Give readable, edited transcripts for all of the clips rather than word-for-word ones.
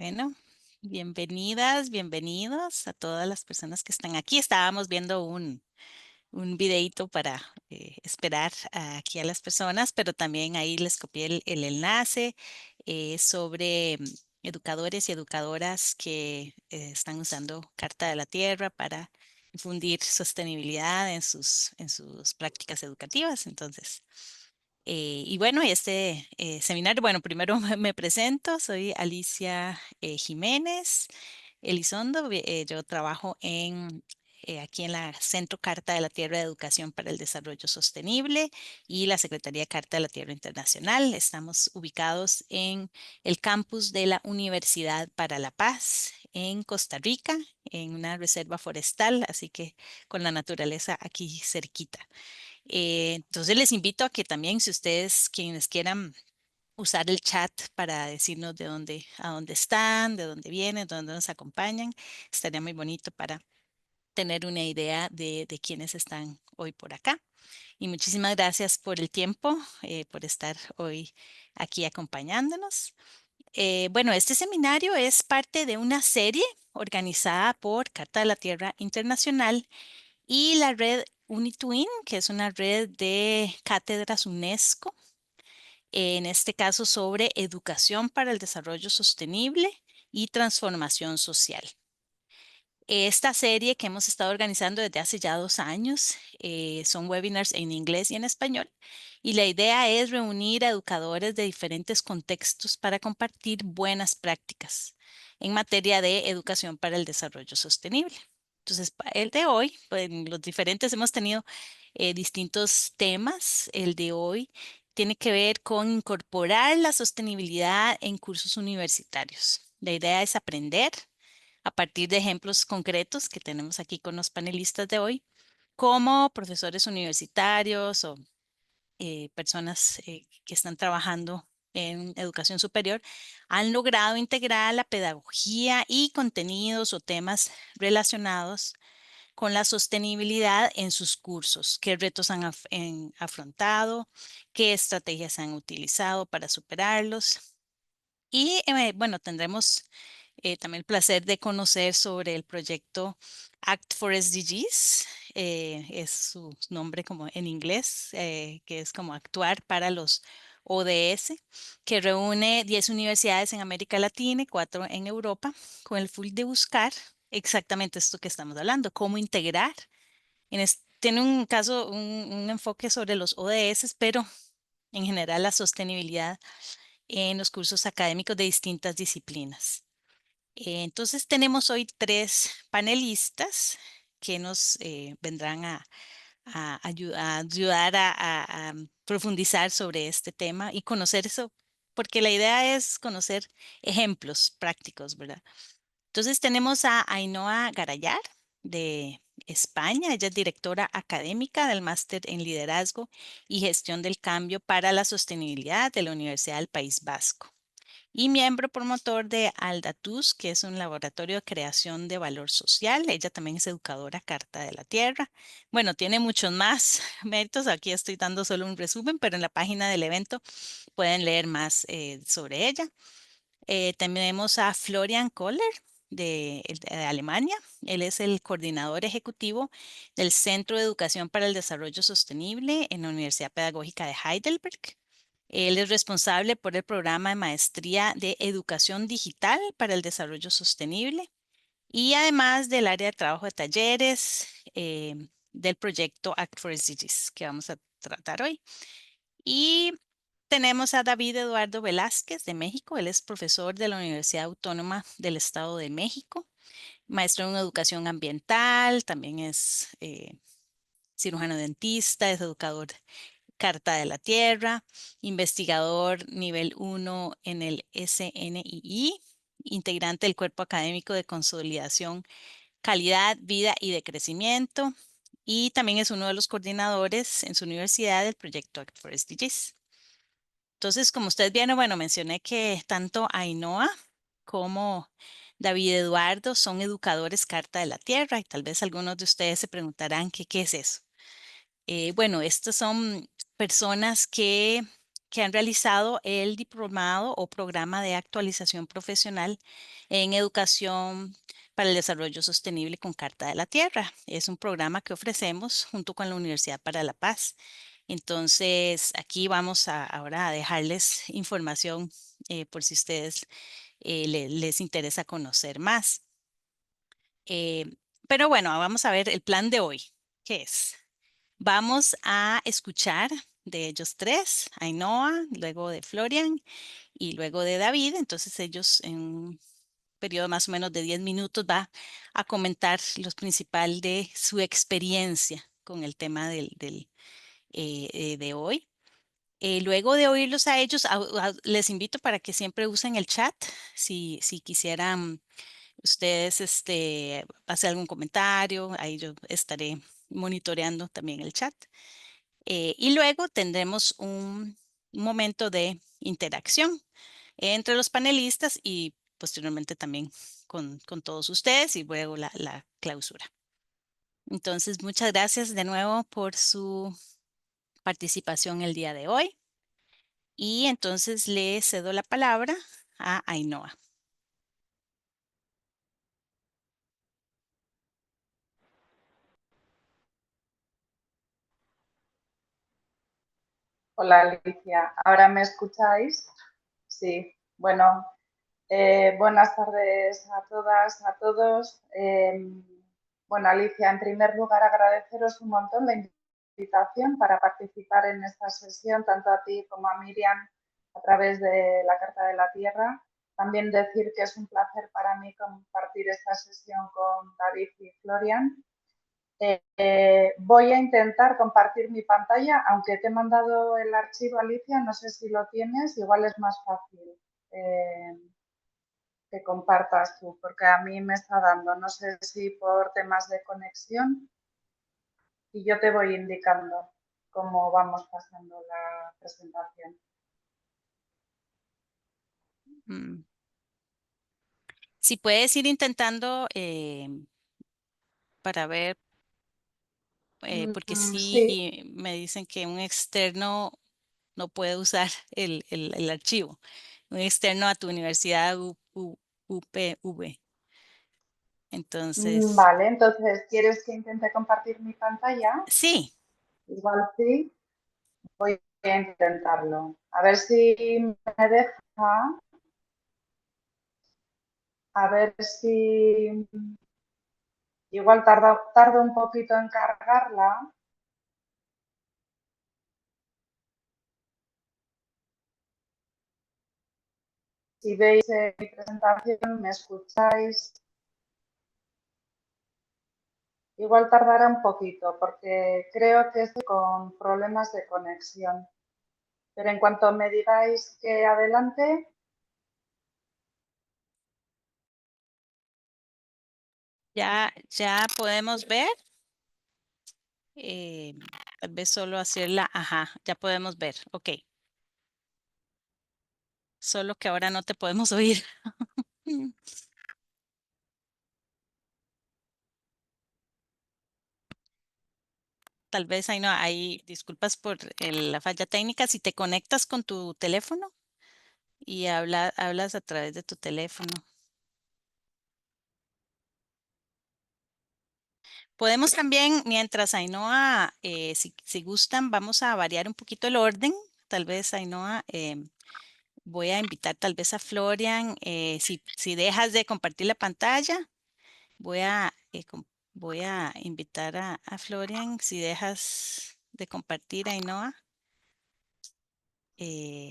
Bueno, bienvenidas, bienvenidos a todas las personas que están aquí. Estábamos viendo un videíto para esperar aquí a las personas, pero también ahí les copié el enlace sobre educadores y educadoras que están usando Carta de la Tierra para difundir sostenibilidad en sus prácticas educativas. Entonces, y bueno, este seminario, bueno, primero me presento, soy Alicia Jiménez Elizondo. Yo trabajo aquí en la Centro Carta de la Tierra de Educación para el Desarrollo Sostenible y la Secretaría Carta de la Tierra Internacional. Estamos ubicados en el campus de la Universidad para la Paz en Costa Rica, en una reserva forestal, así que con la naturaleza aquí cerquita. Entonces les invito a que también, si ustedes quienes quieran usar el chat para decirnos a dónde están, de dónde vienen, de dónde nos acompañan, estaría muy bonito para tener una idea de quiénes están hoy por acá. Y muchísimas gracias por el tiempo, por estar hoy aquí acompañándonos. Bueno, este seminario es parte de una serie organizada por Carta de la Tierra Internacional y la red UniTwin, que es una red de cátedras UNESCO, en este caso sobre educación para el desarrollo sostenible y transformación social. Esta serie que hemos estado organizando desde hace ya 2 años son webinars en inglés y en español, y la idea es reunir a educadores de diferentes contextos para compartir buenas prácticas en materia de educación para el desarrollo sostenible. Entonces, el de hoy, pues, en los diferentes hemos tenido distintos temas. El de hoy tiene que ver con incorporar la sostenibilidad en cursos universitarios. La idea es aprender a partir de ejemplos concretos que tenemos aquí con los panelistas de hoy, como profesores universitarios o personas que están trabajando en educación superior, han logrado integrar la pedagogía y contenidos o temas relacionados con la sostenibilidad en sus cursos, qué retos han afrontado, qué estrategias han utilizado para superarlos. Y bueno, tendremos también el placer de conocer sobre el proyecto Act for SDGs, es su nombre como en inglés, que es como actuar para los ODS, que reúne 10 universidades en América Latina y 4 en Europa, con el fin de buscar exactamente esto que estamos hablando, cómo integrar. Tiene un enfoque sobre los ODS, pero en general la sostenibilidad en los cursos académicos de distintas disciplinas. Entonces tenemos hoy 3 panelistas que nos vendrán a ayudar a profundizar sobre este tema y conocer eso, porque la idea es conocer ejemplos prácticos, ¿verdad? Entonces tenemos a Ainhoa Garayar de España. Ella es directora académica del Máster en Liderazgo y Gestión del Cambio para la Sostenibilidad de la Universidad del País Vasco y miembro promotor de Aldatus, que es un laboratorio de creación de valor social. Ella también es educadora Carta de la Tierra. Bueno, tiene muchos más méritos. Aquí estoy dando solo un resumen, pero en la página del evento pueden leer más sobre ella. También tenemos a Florian Kohler de Alemania. Él es el coordinador ejecutivo del Centro de Educación para el Desarrollo Sostenible en la Universidad Pedagógica de Heidelberg. Él es responsable por el programa de maestría de educación digital para el desarrollo sostenible y además del área de trabajo de talleres del proyecto Act for SDGs que vamos a tratar hoy. Y tenemos a David Eduardo Velázquez de México. Él es profesor de la Universidad Autónoma del Estado de México, maestro en educación ambiental, también es cirujano dentista, es educador Carta de la Tierra, investigador nivel 1 en el SNII, integrante del Cuerpo Académico de Consolidación, Calidad, Vida y de Crecimiento, y también es uno de los coordinadores en su universidad del proyecto Act for SDGs. Entonces, como ustedes vieron, bueno, mencioné que tanto Ainhoa como David Eduardo son educadores Carta de la Tierra y tal vez algunos de ustedes se preguntarán qué es eso. Bueno, estas son personas que que han realizado el diplomado o programa de actualización profesional en educación para el desarrollo sostenible con Carta de la Tierra. Es un programa que ofrecemos junto con la Universidad para la Paz. Entonces, aquí vamos ahora a dejarles información por si ustedes les interesa conocer más. Eh, pero bueno, vamos a ver el plan de hoy. ¿Qué es? Vamos a escuchar de ellos tres, Ainhoa, luego de Florian y luego de David. Entonces ellos en un periodo más o menos de 10 minutos va a comentar lo principal de su experiencia con el tema de hoy. Luego de oírlos a ellos, les invito para que siempre usen el chat si quisieran ustedes hacer algún comentario, ahí yo estaré monitoreando también el chat. Y luego tendremos un momento de interacción entre los panelistas y posteriormente también con todos ustedes y luego la clausura. Entonces, muchas gracias de nuevo por su participación el día de hoy. Y entonces le cedo la palabra a Ainhoa. Hola Alicia, ¿ahora me escucháis? Sí, bueno, buenas tardes a todas, a todos. Bueno, Alicia, en primer lugar agradeceros un montón la invitación para participar en esta sesión, tanto a ti como a Miriam, a través de la Carta de la Tierra. También decir que es un placer para mí compartir esta sesión con David y Florian. Voy a intentar compartir mi pantalla, aunque te he mandado el archivo, Alicia, no sé si lo tienes, igual es más fácil eh, que compartas tú, porque a mí me está dando, no sé si por temas de conexión, y yo te voy indicando cómo vamos pasando la presentación. Mm. Si puedes ir intentando para ver, porque Sí, sí me dicen que un externo no puede usar el archivo, un externo a tu universidad UPV. Entonces, vale, entonces, ¿quieres que intente compartir mi pantalla? sí, Igual sí, voy a intentarlo. A ver si me deja. A ver si igual tardo un poquito en cargarla. Si veis mi presentación, me escucháis. Igual tardará un poquito porque creo que estoy con problemas de conexión. Pero en cuanto me digáis que adelante, ya podemos ver. eh, Tal vez solo hacerla, ajá, ya podemos ver, ok. Solo que ahora no te podemos oír. Tal vez ahí no, hay disculpas por la falla técnica. Si te conectas con tu teléfono y hablas a través de tu teléfono. Podemos también, mientras Ainhoa, si gustan, vamos a variar un poquito el orden. Tal vez Ainhoa, voy a invitar tal vez a Florian. Si dejas de compartir la pantalla, voy voy a invitar a Florian. Si dejas de compartir, Ainhoa.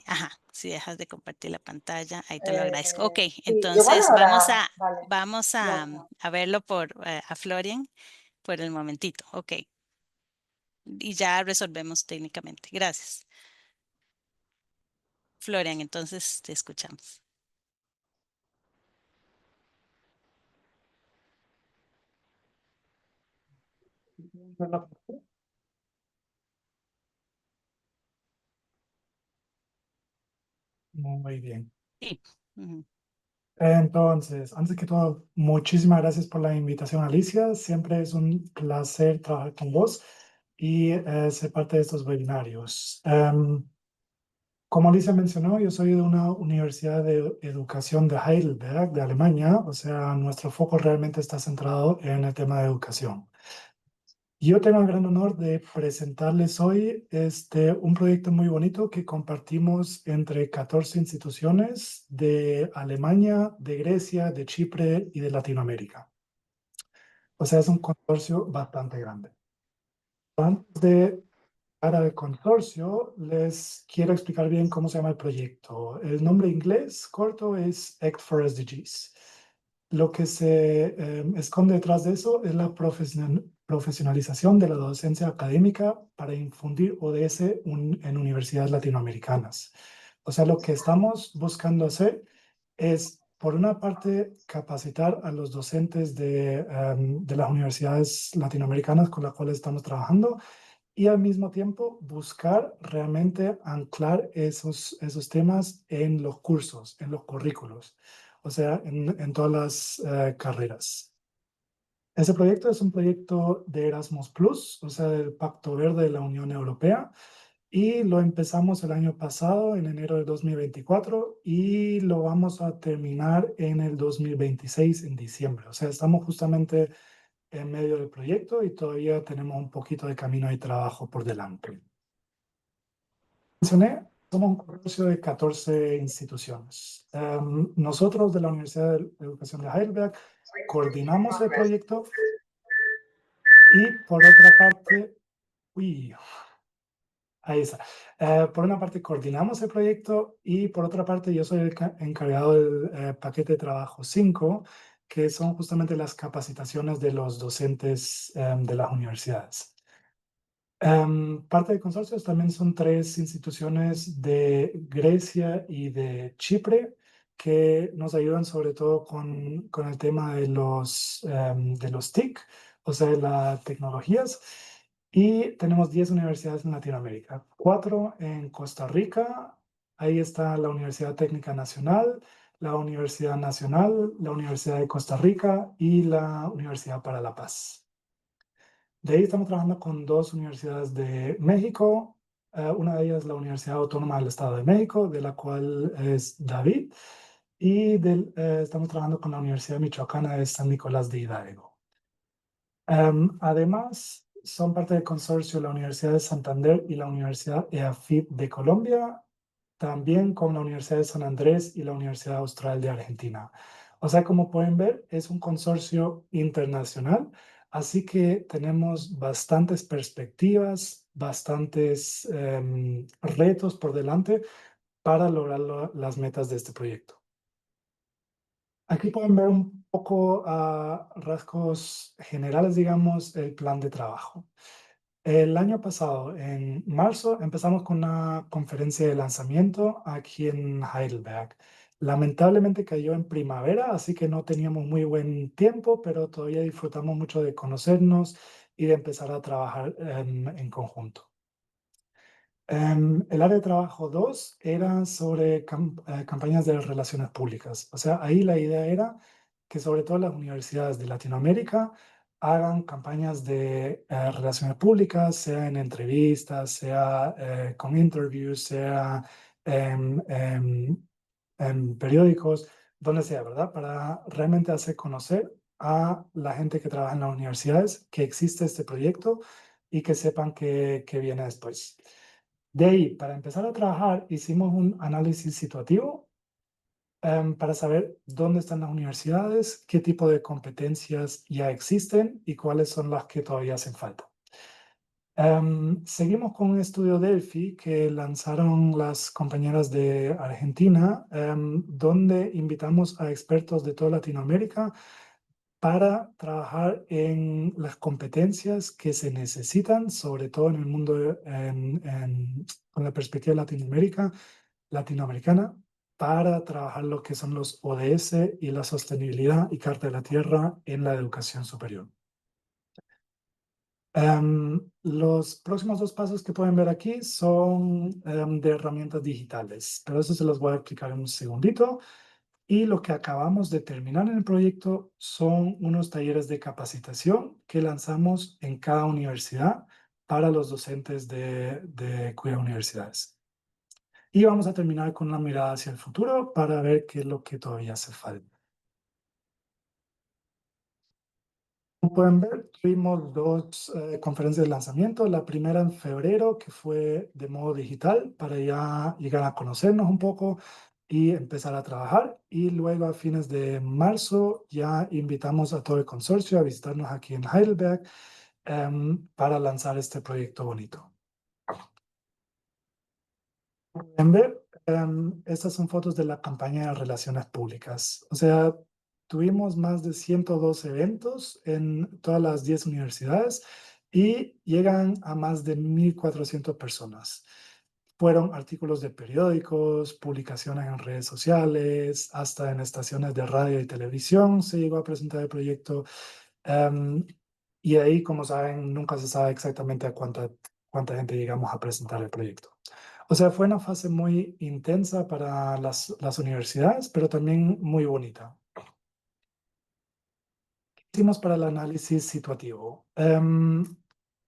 Ajá, si dejas de compartir la pantalla, ahí te lo agradezco. Ok, sí, igual entonces ahora, vale, vamos ya está. a verlo a Florian por el momentito. Ok, y ya resolvemos técnicamente. Gracias. Florian, entonces te escuchamos. Muy bien. Sí. Ujú. Entonces, antes que todo, muchísimas gracias por la invitación, Alicia. Siempre es un placer trabajar con vos y ser parte de estos webinarios. Como Alicia mencionó, yo soy de una universidad de educación de Heidelberg, de Alemania, o sea, nuestro foco realmente está centrado en el tema de educación. Yo tengo el gran honor de presentarles hoy un proyecto muy bonito que compartimos entre 14 instituciones de Alemania, de Grecia, de Chipre y de Latinoamérica. O sea, es un consorcio bastante grande. Antes de para el consorcio, les quiero explicar bien cómo se llama el proyecto. El nombre inglés corto es Act for SDGs. Lo que se esconde detrás de eso es la profesionalización de la docencia académica para infundir ODS en universidades latinoamericanas. O sea, lo que estamos buscando hacer es, por una parte, capacitar a los docentes de las universidades latinoamericanas con las cuales estamos trabajando y al mismo tiempo buscar realmente anclar esos temas en los cursos, en los currículos, o sea, en todas las carreras. Ese proyecto es un proyecto de Erasmus Plus, o sea, del Pacto Verde de la Unión Europea, y lo empezamos el año pasado, en enero de 2024, y lo vamos a terminar en el 2026, en diciembre. O sea, estamos justamente en medio del proyecto y todavía tenemos un poquito de camino y trabajo por delante. Mencioné, somos un consorcio de 14 instituciones. Nosotros de la Universidad de Educación de Heidelberg coordinamos el proyecto y por otra parte, uy, ahí está. Por una parte coordinamos el proyecto y por otra parte yo soy el encargado del paquete de trabajo 5, que son justamente las capacitaciones de los docentes de las universidades. Parte de consorcios también son 3 instituciones de Grecia y de Chipre que nos ayudan sobre todo con el tema de los TIC, o sea, las tecnologías. Y tenemos 10 universidades en Latinoamérica, 4 en Costa Rica, ahí está la Universidad Técnica Nacional, la Universidad Nacional, la Universidad de Costa Rica y la Universidad para la Paz. De ahí estamos trabajando con 2 universidades de México. Una de ellas es la Universidad Autónoma del Estado de México, de la cual es David. Y estamos trabajando con la Universidad Michoacana de San Nicolás de Hidalgo. Además, son parte del consorcio la Universidad de Santander y la Universidad EAFIT de Colombia, también con la Universidad de San Andrés y la Universidad Austral de Argentina. O sea, como pueden ver, es un consorcio internacional, así que tenemos bastantes perspectivas, bastantes retos por delante para lograr las metas de este proyecto. Aquí pueden ver un poco a rasgos generales, digamos, el plan de trabajo. El año pasado, en marzo, empezamos con una conferencia de lanzamiento aquí en Heidelberg. Lamentablemente cayó en primavera, así que no teníamos muy buen tiempo, pero todavía disfrutamos mucho de conocernos y de empezar a trabajar en conjunto. El área de trabajo 2 era sobre campañas de relaciones públicas. O sea, ahí la idea era que sobre todo las universidades de Latinoamérica hagan campañas de relaciones públicas, sea en entrevistas, sea con interviews, sea en periódicos, donde sea, ¿verdad? Para realmente hacer conocer a la gente que trabaja en las universidades que existe este proyecto y que sepan que viene después. De ahí, para empezar a trabajar, hicimos un análisis situativo para saber dónde están las universidades, qué tipo de competencias ya existen y cuáles son las que todavía hacen falta. Seguimos con un estudio Delphi que lanzaron las compañeras de Argentina, donde invitamos a expertos de toda Latinoamérica para trabajar en las competencias que se necesitan, sobre todo en el mundo con la perspectiva latinoamericana, para trabajar lo que son los ODS y la sostenibilidad y Carta de la Tierra en la educación superior. Los próximos 2 pasos que pueden ver aquí son de herramientas digitales, pero eso se los voy a explicar en un segundito. Y lo que acabamos de terminar en el proyecto son unos talleres de capacitación que lanzamos en cada universidad para los docentes de cuidados universidades. Y vamos a terminar con una mirada hacia el futuro para ver qué es lo que todavía hace falta. Como pueden ver, tuvimos dos conferencias de lanzamiento. La primera en febrero, que fue de modo digital, para ya llegar a conocernos un poco y empezar a trabajar. Y luego a fines de marzo ya invitamos a todo el consorcio a visitarnos aquí en Heidelberg para lanzar este proyecto bonito. En ver, estas son fotos de la campaña de relaciones públicas. O sea, tuvimos más de 102 eventos en todas las 10 universidades y llegan a más de 1.400 personas. Fueron artículos de periódicos, publicaciones en redes sociales, hasta en estaciones de radio y televisión se llegó a presentar el proyecto. Em, y ahí, como saben, nunca se sabe exactamente a cuánta gente llegamos a presentar el proyecto. O sea, fue una fase muy intensa para las universidades, pero también muy bonita. ¿Qué hicimos para el análisis situativo?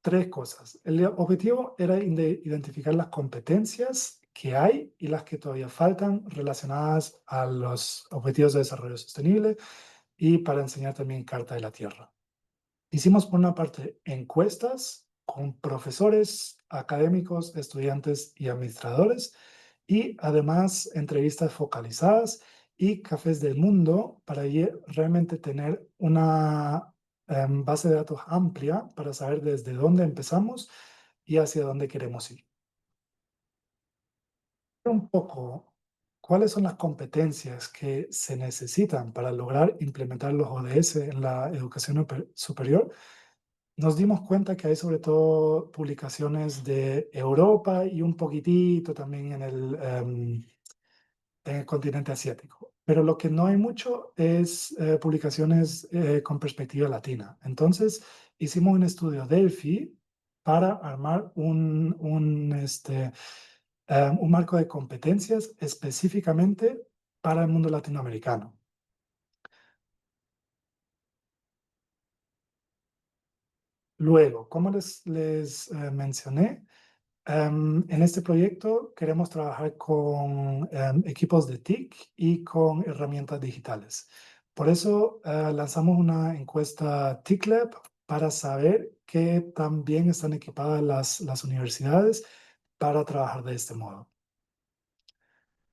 Tres cosas. El objetivo era identificar las competencias que hay y las que todavía faltan relacionadas a los objetivos de desarrollo sostenible y para enseñar también Carta de la Tierra. Hicimos por una parte encuestas con profesores, académicos, estudiantes y administradores y además entrevistas focalizadas y cafés del mundo para realmente tener una base de datos amplia para saber desde dónde empezamos y hacia dónde queremos ir. Un poco, ¿cuáles son las competencias que se necesitan para lograr implementar los ODS en la educación superior? Nos dimos cuenta que hay sobre todo publicaciones de Europa y un poquitito también en el continente asiático. Pero lo que no hay mucho es publicaciones con perspectiva latina. Entonces, hicimos un estudio Delphi para armar un marco de competencias específicamente para el mundo latinoamericano. Luego, como les mencioné, en este proyecto queremos trabajar con equipos de TIC y con herramientas digitales. Por eso lanzamos una encuesta TIC Lab para saber qué tan bien están equipadas las universidades para trabajar de este modo.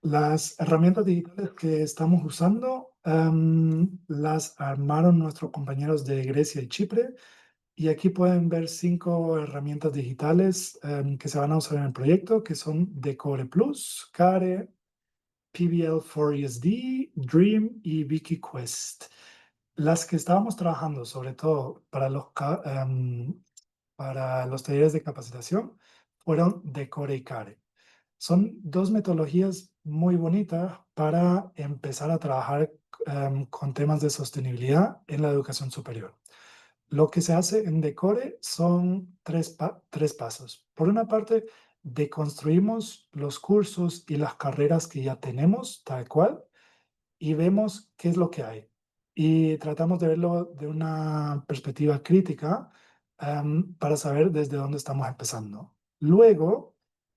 Las herramientas digitales que estamos usando las armaron nuestros compañeros de Grecia y Chipre. Y aquí pueden ver 5 herramientas digitales que se van a usar en el proyecto, que son Decore Plus, Care, PBL4ESD, Dream y Wikiquest. Las que estábamos trabajando, sobre todo para los talleres de capacitación, fueron Decore y Care. Son dos metodologías muy bonitas para empezar a trabajar con temas de sostenibilidad en la educación superior. Lo que se hace en Decore son tres pasos. Por una parte, deconstruimos los cursos y las carreras que ya tenemos, tal cual, y vemos qué es lo que hay. Y tratamos de verlo de una perspectiva crítica para saber desde dónde estamos empezando. Luego,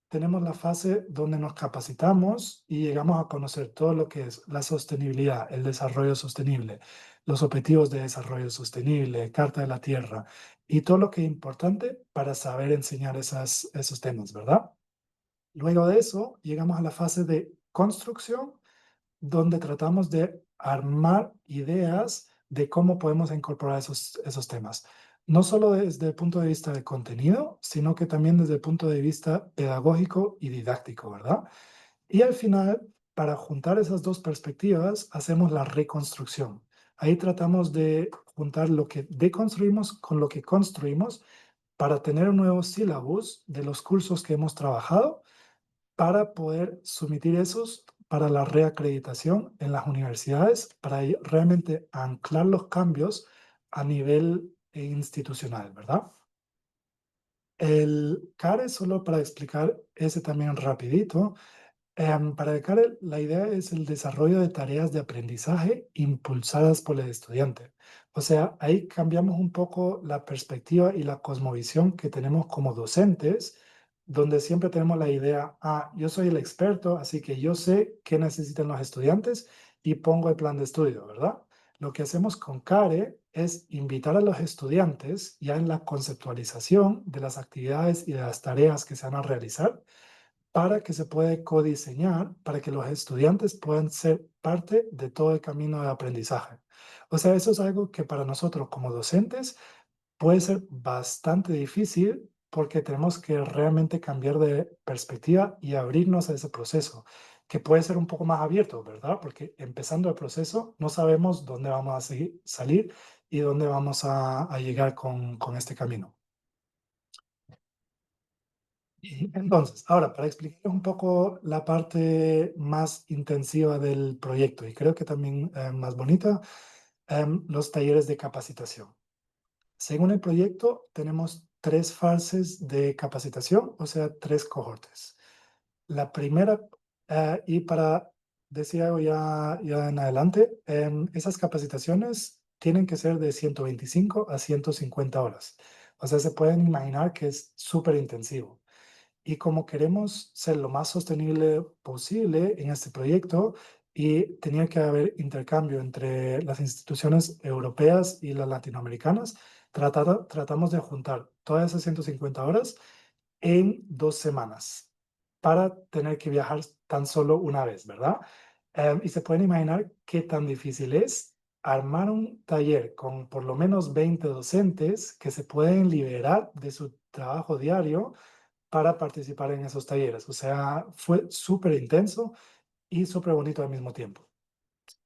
tenemos la fase donde nos capacitamos y llegamos a conocer todo lo que es la sostenibilidad, el desarrollo sostenible, los objetivos de desarrollo sostenible, Carta de la Tierra y todo lo que es importante para saber enseñar esos temas, ¿verdad? Luego de eso, llegamos a la fase de construcción donde tratamos de armar ideas de cómo podemos incorporar esos temas. No solo desde el punto de vista de contenido, sino que también desde el punto de vista pedagógico y didáctico, ¿verdad? Y al final, para juntar esas dos perspectivas, hacemos la reconstrucción. Ahí tratamos de juntar lo que deconstruimos con lo que construimos para tener un nuevo sílabus de los cursos que hemos trabajado para poder someter esos para la reacreditación en las universidades, para realmente anclar los cambios a nivel institucional, ¿verdad? El CARE, solo para explicar ese también rapidito, para el CARE la idea es el desarrollo de tareas de aprendizaje impulsadas por el estudiante. O sea, ahí cambiamos un poco la perspectiva y la cosmovisión que tenemos como docentes donde siempre tenemos la idea, yo soy el experto, así que yo sé qué necesitan los estudiantes y pongo el plan de estudio, ¿verdad? Lo que hacemos con CARE es invitar a los estudiantes ya en la conceptualización de las actividades y de las tareas que se van a realizar para que se pueda codiseñar, para que los estudiantes puedan ser parte de todo el camino de aprendizaje. O sea, eso es algo que para nosotros como docentes puede ser bastante difícil porque tenemos que realmente cambiar de perspectiva y abrirnos a ese proceso, que puede ser un poco más abierto, ¿verdad? Porque empezando el proceso no sabemos dónde vamos a salir y dónde vamos a llegar con este camino. Entonces, ahora, para explicar un poco la parte más intensiva del proyecto y creo que también más bonita, los talleres de capacitación. Según el proyecto, tenemos 3 fases de capacitación, o sea, 3 cohortes. La primera, y para decir algo ya en adelante, esas capacitaciones tienen que ser de 125 a 150 horas. O sea, se pueden imaginar que es súper intensivo. Y como queremos ser lo más sostenible posible en este proyecto, y tenía que haber intercambio entre las instituciones europeas y las latinoamericanas, tratamos de juntar todas esas 150 horas en 2 semanas para tener que viajar tan solo una vez, ¿verdad? Y se pueden imaginar qué tan difícil es armar un taller con por lo menos 20 docentes que se pueden liberar de su trabajo diario para participar en esos talleres. O sea, fue súper intenso y súper bonito al mismo tiempo.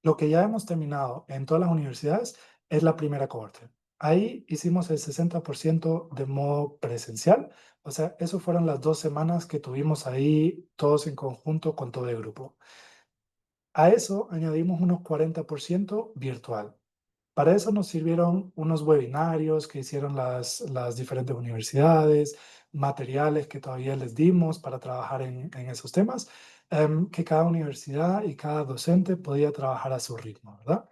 Lo que ya hemos terminado en todas las universidades es la primera cohorte. Ahí hicimos el 60% de modo presencial. O sea, eso fueron las 2 semanas que tuvimos ahí todos en conjunto con todo el grupo. A eso añadimos unos 40% virtual. Para eso nos sirvieron unos webinarios que hicieron las diferentes universidades, materiales que todavía les dimos para trabajar en esos temas, que cada universidad y cada docente podía trabajar a su ritmo, ¿verdad?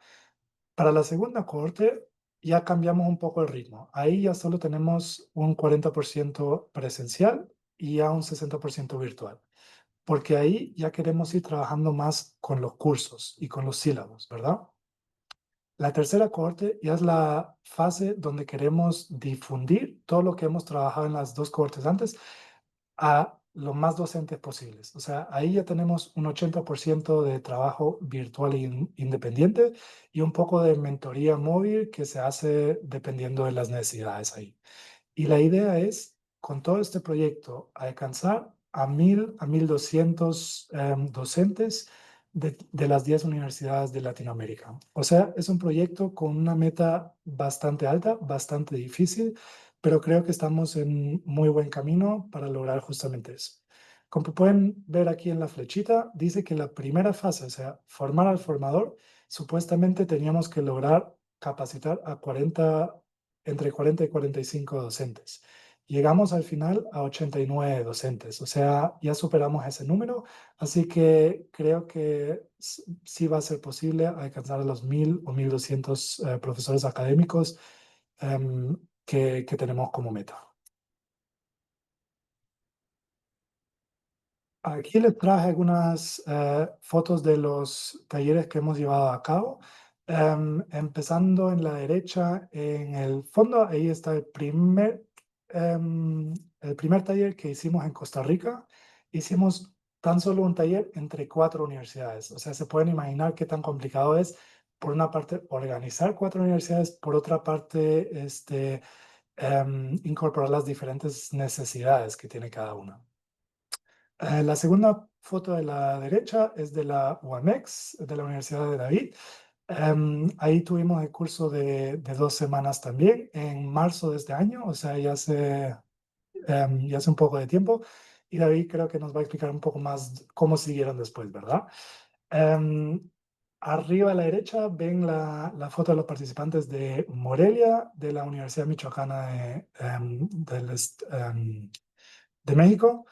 Para la segunda cohorte ya cambiamos un poco el ritmo. Ahí ya solo tenemos un 40% presencial y ya un 60% virtual, porque ahí ya queremos ir trabajando más con los cursos y con los sílabos, ¿verdad? La tercera cohorte ya es la fase donde queremos difundir todo lo que hemos trabajado en las 2 cohortes antes a lo más docentes posibles. O sea, ahí ya tenemos un 80% de trabajo virtual e independiente y un poco de mentoría móvil que se hace dependiendo de las necesidades ahí. Y la idea es, con todo este proyecto, alcanzar a 1000 a 1200 docentes de las 10 universidades de Latinoamérica. O sea, es un proyecto con una meta bastante alta, bastante difícil, pero creo que estamos en muy buen camino para lograr justamente eso. Como pueden ver aquí en la flechita, dice que la primera fase, o sea, formar al formador, supuestamente teníamos que lograr capacitar a 40, entre 40 y 45 docentes. Llegamos al final a 89 docentes, o sea, ya superamos ese número, así que creo que sí va a ser posible alcanzar a los 1000 o 1200 profesores académicos que tenemos como meta. Aquí les traje algunas fotos de los talleres que hemos llevado a cabo. Empezando en la derecha, en el fondo, ahí está el primer taller que hicimos en Costa Rica. Hicimos tan solo un taller entre 4 universidades. O sea, se pueden imaginar qué tan complicado es, por una parte, organizar 4 universidades, por otra parte, incorporar las diferentes necesidades que tiene cada una. La segunda foto de la derecha es de la UAMEX, de la Universidad de David. Ahí tuvimos el curso de 2 semanas también, en marzo de este año, o sea, ya hace un poco de tiempo. Y David creo que nos va a explicar un poco más cómo siguieron después, ¿verdad? Arriba a la derecha ven la foto de los participantes de Morelia, de la Universidad Michoacana de México.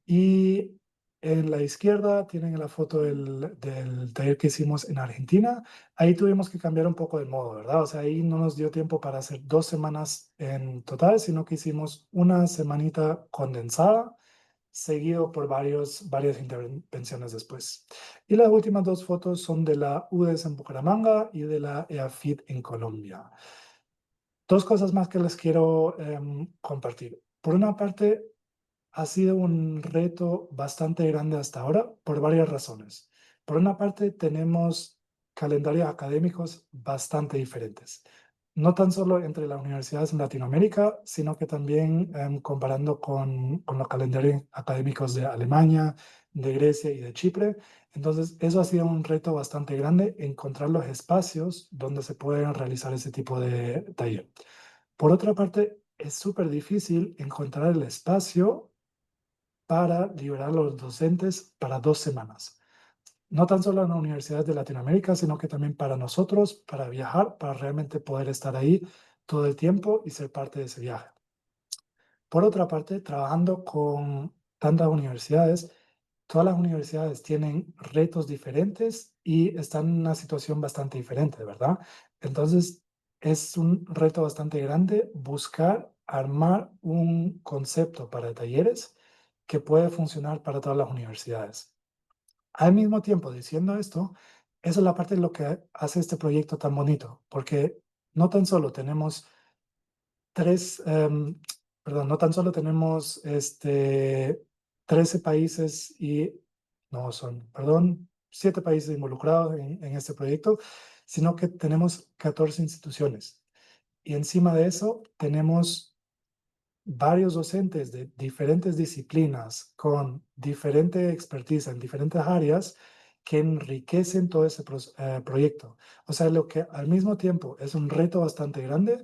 Y En la izquierda tienen la foto del taller que hicimos en Argentina. Ahí tuvimos que cambiar un poco de modo, ¿verdad? O sea, ahí no nos dio tiempo para hacer 2 semanas en total, sino que hicimos una semanita condensada, seguido por varias intervenciones después. Y las últimas dos fotos son de la UDES en Bucaramanga y de la EAFIT en Colombia. Dos cosas más que les quiero compartir. Por una parte, ha sido un reto bastante grande hasta ahora por varias razones. Por una parte, tenemos calendarios académicos bastante diferentes. No tan solo entre las universidades en Latinoamérica, sino que también comparando con los calendarios académicos de Alemania, de Grecia y de Chipre. Entonces, eso ha sido un reto bastante grande, encontrar los espacios donde se pueden realizar ese tipo de taller. Por otra parte, es súper difícil encontrar el espacio para liberar a los docentes para 2 semanas. No tan solo en las universidades de Latinoamérica, sino que también para nosotros, para viajar, para realmente poder estar ahí todo el tiempo y ser parte de ese viaje. Por otra parte, trabajando con tantas universidades, todas las universidades tienen retos diferentes y están en una situación bastante diferente, ¿verdad? Entonces, es un reto bastante grande buscar armar un concepto para talleres que puede funcionar para todas las universidades. Al mismo tiempo, diciendo esto, esa es la parte de lo que hace este proyecto tan bonito, porque no tan solo tenemos no tan solo tenemos 13 países no son, perdón, 7 países involucrados en este proyecto, sino que tenemos 14 instituciones. Y encima de eso tenemos varios docentes de diferentes disciplinas con diferente expertise en diferentes áreas que enriquecen todo ese proyecto. O sea, lo que al mismo tiempo es un reto bastante grande,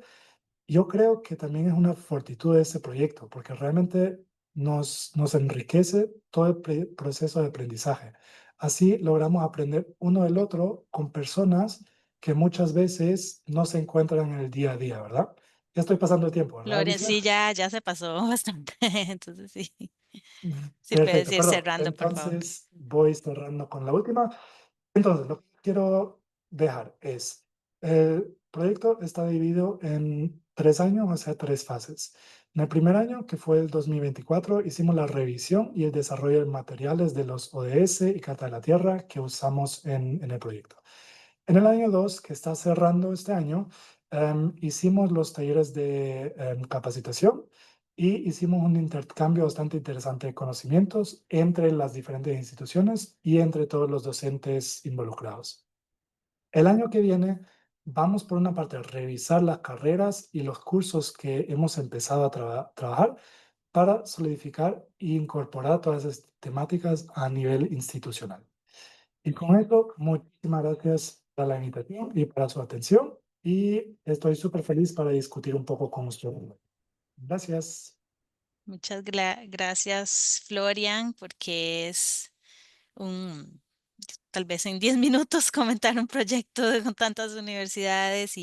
yo creo que también es una fortitud de este proyecto, porque realmente nos enriquece todo el proceso de aprendizaje. Así logramos aprender uno del otro con personas que muchas veces no se encuentran en el día a día, ¿verdad? Ya estoy pasando el tiempo, ¿verdad, Gloria, Alicia? sí, ya se pasó bastante. Entonces sí, sí puedes Perfecto, ir perdón. cerrando, por favor. Entonces voy cerrando con la última. Entonces, lo que quiero dejar es, el proyecto está dividido en 3 años, o sea, 3 fases. En el primer año, que fue el 2024, hicimos la revisión y el desarrollo de materiales de los ODS y Carta de la Tierra que usamos en el proyecto. En el año 2, que está cerrando este año, hicimos los talleres de capacitación y hicimos un intercambio bastante interesante de conocimientos entre las diferentes instituciones y entre todos los docentes involucrados. El año que viene vamos por una parte a revisar las carreras y los cursos que hemos empezado a trabajar para solidificar e incorporar todas esas temáticas a nivel institucional. Y con esto, muchísimas gracias por la invitación y para su atención. Y estoy súper feliz para discutir un poco con usted. Gracias. Muchas gracias, Florian, porque es un, tal vez en 10 minutos comentar un proyecto con tantas universidades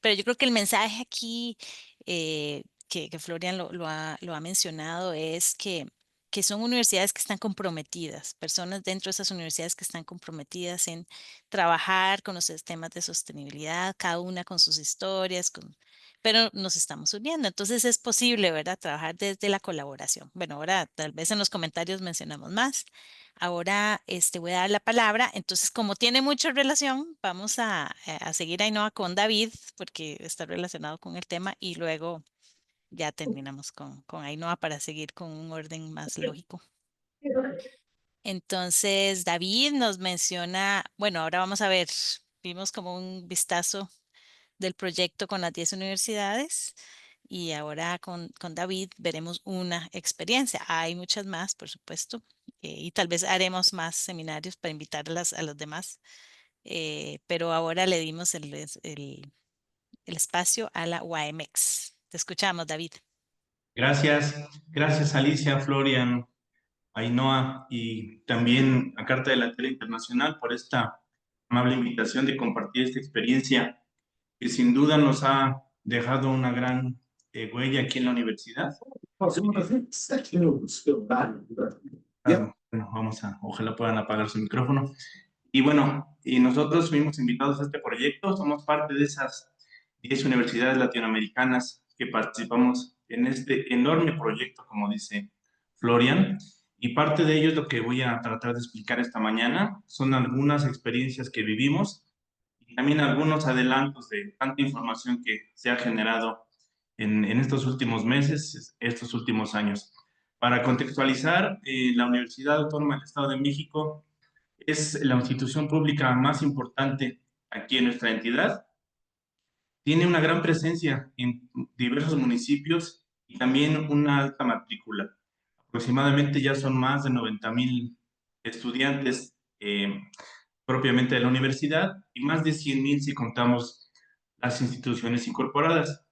pero yo creo que el mensaje aquí que Florian lo ha mencionado es que son universidades que están comprometidas, personas dentro de esas universidades que están comprometidas en trabajar con los sistemas de sostenibilidad, cada una con sus historias, pero nos estamos uniendo. Entonces es posible, ¿verdad? Trabajar desde la colaboración. Bueno, ahora tal vez en los comentarios mencionamos más. Ahora voy a dar la palabra. Entonces, como tiene mucha relación, vamos a seguir Ainhoa con David, porque está relacionado con el tema, y luego ya terminamos con Ainhoa para seguir con un orden más lógico. Entonces, David nos menciona, bueno, ahora vamos a ver, vimos como un vistazo del proyecto con las 10 universidades. Y ahora con David veremos una experiencia. Hay muchas más, por supuesto, y tal vez haremos más seminarios para invitar a los demás, pero ahora le dimos el espacio a la UAMX. Te escuchamos, David. Gracias, gracias Alicia, Florian, Ainhoa y también a Carta de la Tele Internacional por esta amable invitación de compartir esta experiencia que sin duda nos ha dejado una gran huella aquí en la universidad. Bueno, ojalá puedan apagar su micrófono. Y bueno, y nosotros fuimos invitados a este proyecto, somos parte de esas 10 universidades latinoamericanas que participamos en este enorme proyecto, como dice Florian, y parte de ello es lo que voy a tratar de explicar esta mañana, son algunas experiencias que vivimos y también algunos adelantos de tanta información que se ha generado en estos últimos meses, estos últimos años. Para contextualizar, la Universidad Autónoma del Estado de México es la institución pública más importante aquí en nuestra entidad. Tiene una gran presencia en diversos municipios y también una alta matrícula. Aproximadamente ya son más de 90,000 estudiantes propiamente de la universidad y más de 100,000 si contamos las instituciones incorporadas.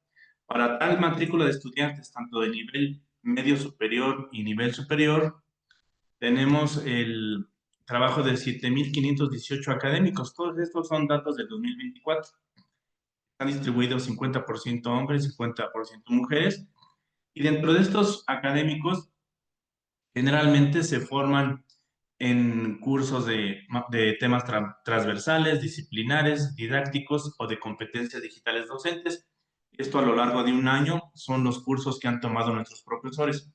Para tal matrícula de estudiantes, tanto de nivel medio superior y nivel superior, tenemos el trabajo de 7,518 académicos. Todos estos son datos del 2024. Están distribuidos 50% hombres, 50% mujeres. Y dentro de estos académicos, generalmente se forman en cursos de temas transversales, disciplinares, didácticos o de competencias digitales docentes. Esto a lo largo de un año son los cursos que han tomado nuestros profesores.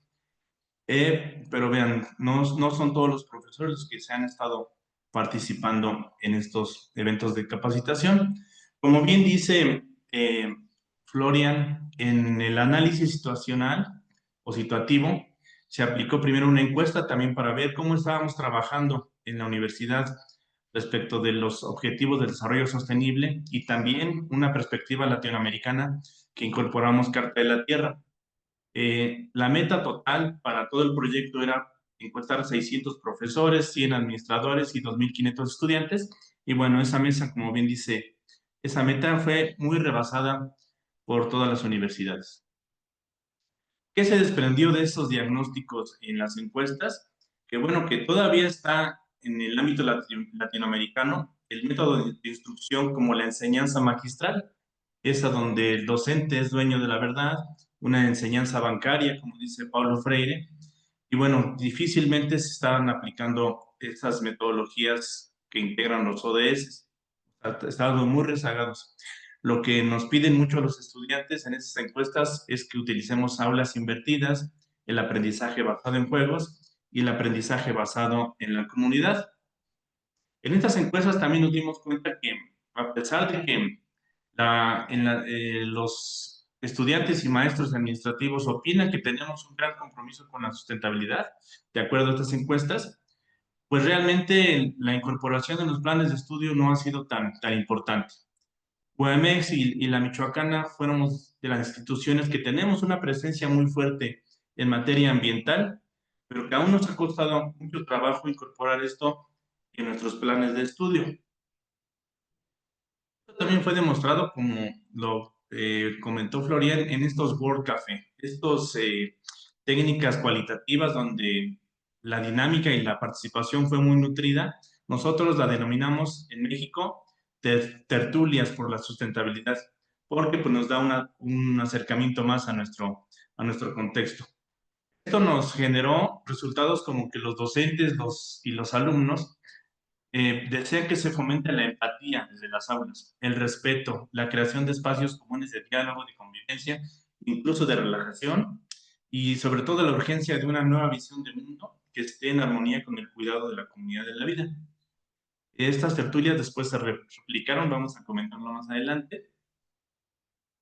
Pero vean, no son todos los profesores los que se han estado participando en estos eventos de capacitación. Como bien dice Florian, en el análisis situacional o situativo, se aplicó primero una encuesta también para ver cómo estábamos trabajando en la universidad respecto de los objetivos del desarrollo sostenible y también una perspectiva latinoamericana que incorporamos Carta de la Tierra. La meta total para todo el proyecto era encuestar a 600 profesores, 100 administradores y 2,500 estudiantes. Y bueno, esa mesa, como bien dice, esa meta fue muy rebasada por todas las universidades. ¿Qué se desprendió de esos diagnósticos en las encuestas? Que bueno, que todavía está en el ámbito latinoamericano el método de instrucción como la enseñanza magistral, esa donde el docente es dueño de la verdad, una enseñanza bancaria, como dice Paulo Freire, y bueno, difícilmente se estaban aplicando esas metodologías que integran los ODS, estaban muy rezagados. Lo que nos piden mucho los estudiantes en esas encuestas es que utilicemos aulas invertidas, el aprendizaje basado en juegos y el aprendizaje basado en la comunidad. En estas encuestas también nos dimos cuenta que, a pesar de que los estudiantes y maestros administrativos opinan que tenemos un gran compromiso con la sustentabilidad, de acuerdo a estas encuestas, pues realmente la incorporación en los planes de estudio no ha sido tan importante. UAMX y la Michoacana fueron de las instituciones que tenemos una presencia muy fuerte en materia ambiental, pero que aún nos ha costado mucho trabajo incorporar esto en nuestros planes de estudio. Esto también fue demostrado, como lo comentó Florian, en estos World Café, estos técnicas cualitativas donde la dinámica y la participación fue muy nutrida. Nosotros la denominamos en México tertulias por la sustentabilidad, porque pues, nos da un acercamiento más a nuestro contexto. Esto nos generó resultados como que los docentes y los alumnos desean que se fomente la empatía desde las aulas, el respeto, la creación de espacios comunes de diálogo, de convivencia, incluso de relajación, y sobre todo la urgencia de una nueva visión de mundo que esté en armonía con el cuidado de la comunidad de la vida. Estas tertulias después se replicaron, vamos a comentarlo más adelante.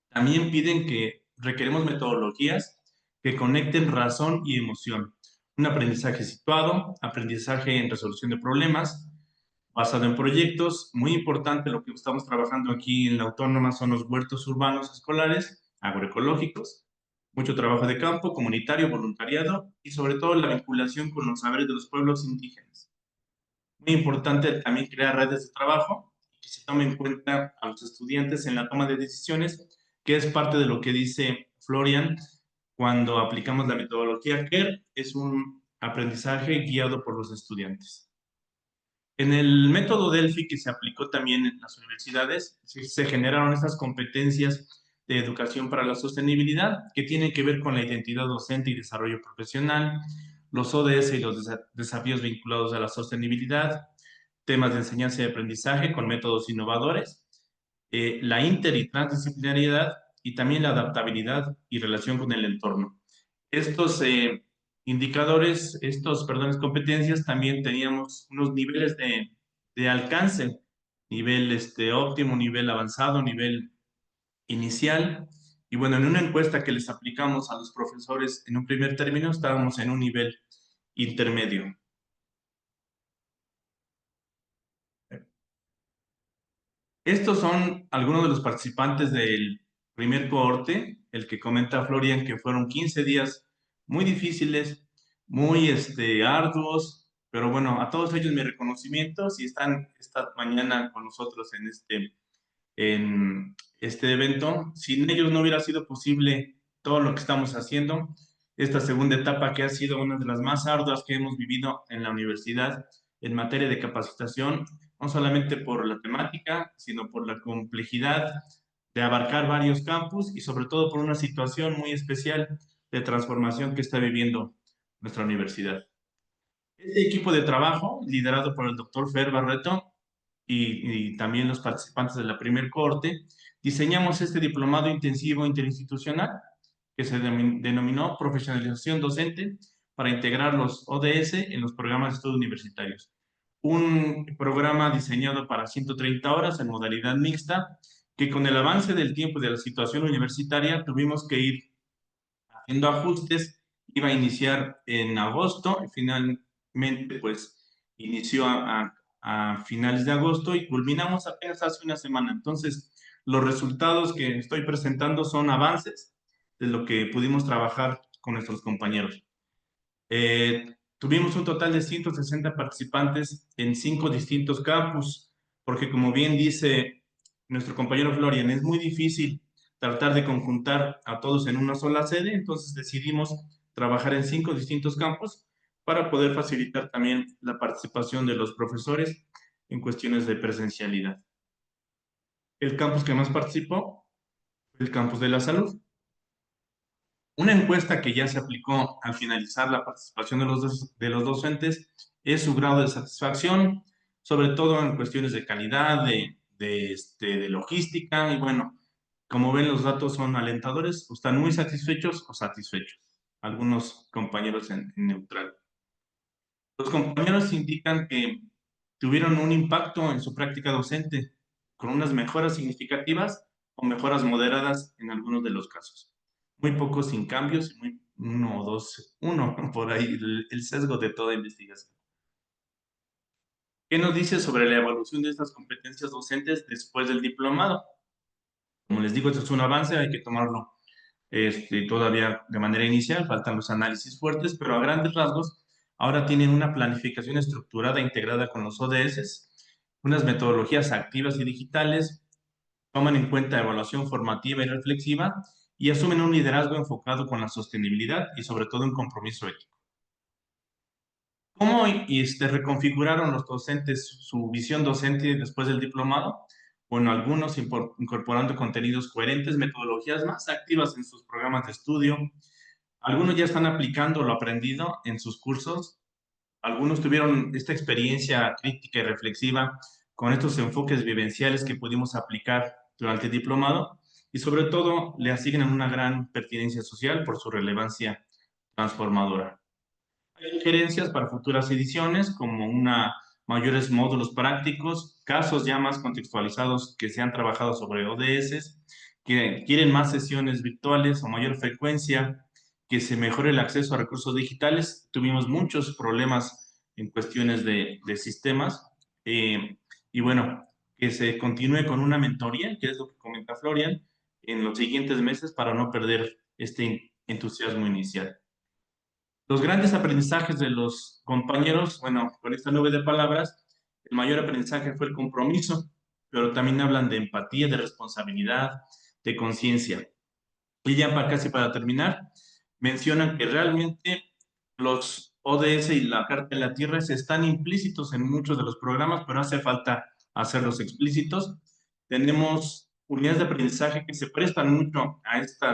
También piden que requeremos metodologías que conecten razón y emoción. Un aprendizaje situado, aprendizaje en resolución de problemas, basado en proyectos. Muy importante lo que estamos trabajando aquí en la Autónoma son los huertos urbanos escolares, agroecológicos, mucho trabajo de campo, comunitario, voluntariado y sobre todo la vinculación con los saberes de los pueblos indígenas. Muy importante también crear redes de trabajo y que se tome en cuenta a los estudiantes en la toma de decisiones, que es parte de lo que dice Florian cuando aplicamos la metodología CARE, es un aprendizaje guiado por los estudiantes. En el método Delphi que se aplicó también en las universidades, se generaron estas competencias de educación para la sostenibilidad que tienen que ver con la identidad docente y desarrollo profesional, los ODS y los desafíos vinculados a la sostenibilidad, temas de enseñanza y aprendizaje con métodos innovadores, la inter y transdisciplinariedad y también la adaptabilidad y relación con el entorno. Estos indicadores, perdón, competencias, también teníamos unos niveles de alcance, nivel óptimo, nivel avanzado, nivel inicial. Y bueno, en una encuesta que les aplicamos a los profesores en un primer término, estábamos en un nivel intermedio. Estos son algunos de los participantes del primer cohorte, el que comenta Florian, que fueron 15 días muy difíciles, muy arduos, pero bueno, a todos ellos mi reconocimiento, si están esta mañana con nosotros en este evento. Sin ellos no hubiera sido posible todo lo que estamos haciendo. Esta segunda etapa que ha sido una de las más arduas que hemos vivido en la universidad en materia de capacitación, no solamente por la temática, sino por la complejidad de abarcar varios campus y sobre todo por una situación muy especial de transformación que está viviendo nuestra universidad. Este equipo de trabajo, liderado por el doctor Fer Barreto, y también los participantes de la primer cohorte, diseñamos este diplomado intensivo interinstitucional que se denominó Profesionalización Docente para integrar los ODS en los programas de estudios universitarios. Un programa diseñado para 130 horas en modalidad mixta, que con el avance del tiempo y de la situación universitaria tuvimos que ir haciendo ajustes. Iba a iniciar en agosto y finalmente pues inició a finales de agosto y culminamos apenas hace una semana. Entonces, los resultados que estoy presentando son avances de lo que pudimos trabajar con nuestros compañeros. Tuvimos un total de 160 participantes en 5 distintos campus, porque como bien dice nuestro compañero Florian, es muy difícil tratar de conjuntar a todos en una sola sede, entonces decidimos trabajar en 5 distintos campus para poder facilitar también la participación de los profesores en cuestiones de presencialidad. El campus que más participó fue el campus de la salud. Una encuesta que ya se aplicó al finalizar la participación de los docentes es su grado de satisfacción, sobre todo en cuestiones de calidad, de logística, y bueno, como ven los datos son alentadores, o están muy satisfechos o satisfechos, algunos compañeros en neutral. Los compañeros indican que tuvieron un impacto en su práctica docente, con unas mejoras significativas o mejoras moderadas en algunos de los casos. Muy pocos sin cambios, uno o dos, uno por ahí, el sesgo de toda investigación. ¿Qué nos dice sobre la evaluación de estas competencias docentes después del diplomado? Como les digo, esto es un avance, hay que tomarlo todavía de manera inicial, faltan los análisis fuertes, pero a grandes rasgos, ahora tienen una planificación estructurada integrada con los ODS, unas metodologías activas y digitales, toman en cuenta evaluación formativa y reflexiva y asumen un liderazgo enfocado con la sostenibilidad y sobre todo un compromiso ético. ¿Cómo reconfiguraron los docentes su visión docente después del diplomado? Bueno, algunos incorporando contenidos coherentes, metodologías más activas en sus programas de estudio. Algunos ya están aplicando lo aprendido en sus cursos. Algunos tuvieron esta experiencia crítica y reflexiva con estos enfoques vivenciales que pudimos aplicar durante el diplomado y sobre todo le asignan una gran pertinencia social por su relevancia transformadora. Hay sugerencias para futuras ediciones, como mayores módulos prácticos, casos ya más contextualizados que se han trabajado sobre ODS, que quieren más sesiones virtuales o mayor frecuencia, que se mejore el acceso a recursos digitales. Tuvimos muchos problemas en cuestiones de sistemas. Y bueno, que se continúe con una mentoría, que es lo que comenta Florian, en los siguientes meses para no perder este entusiasmo inicial. Los grandes aprendizajes de los compañeros, bueno, con esta nube de palabras, el mayor aprendizaje fue el compromiso, pero también hablan de empatía, de responsabilidad, de conciencia. Y ya casi para terminar, mencionan que realmente los ODS y la Carta de la Tierra están implícitos en muchos de los programas, pero hace falta hacerlos explícitos. Tenemos unidades de aprendizaje que se prestan mucho a esta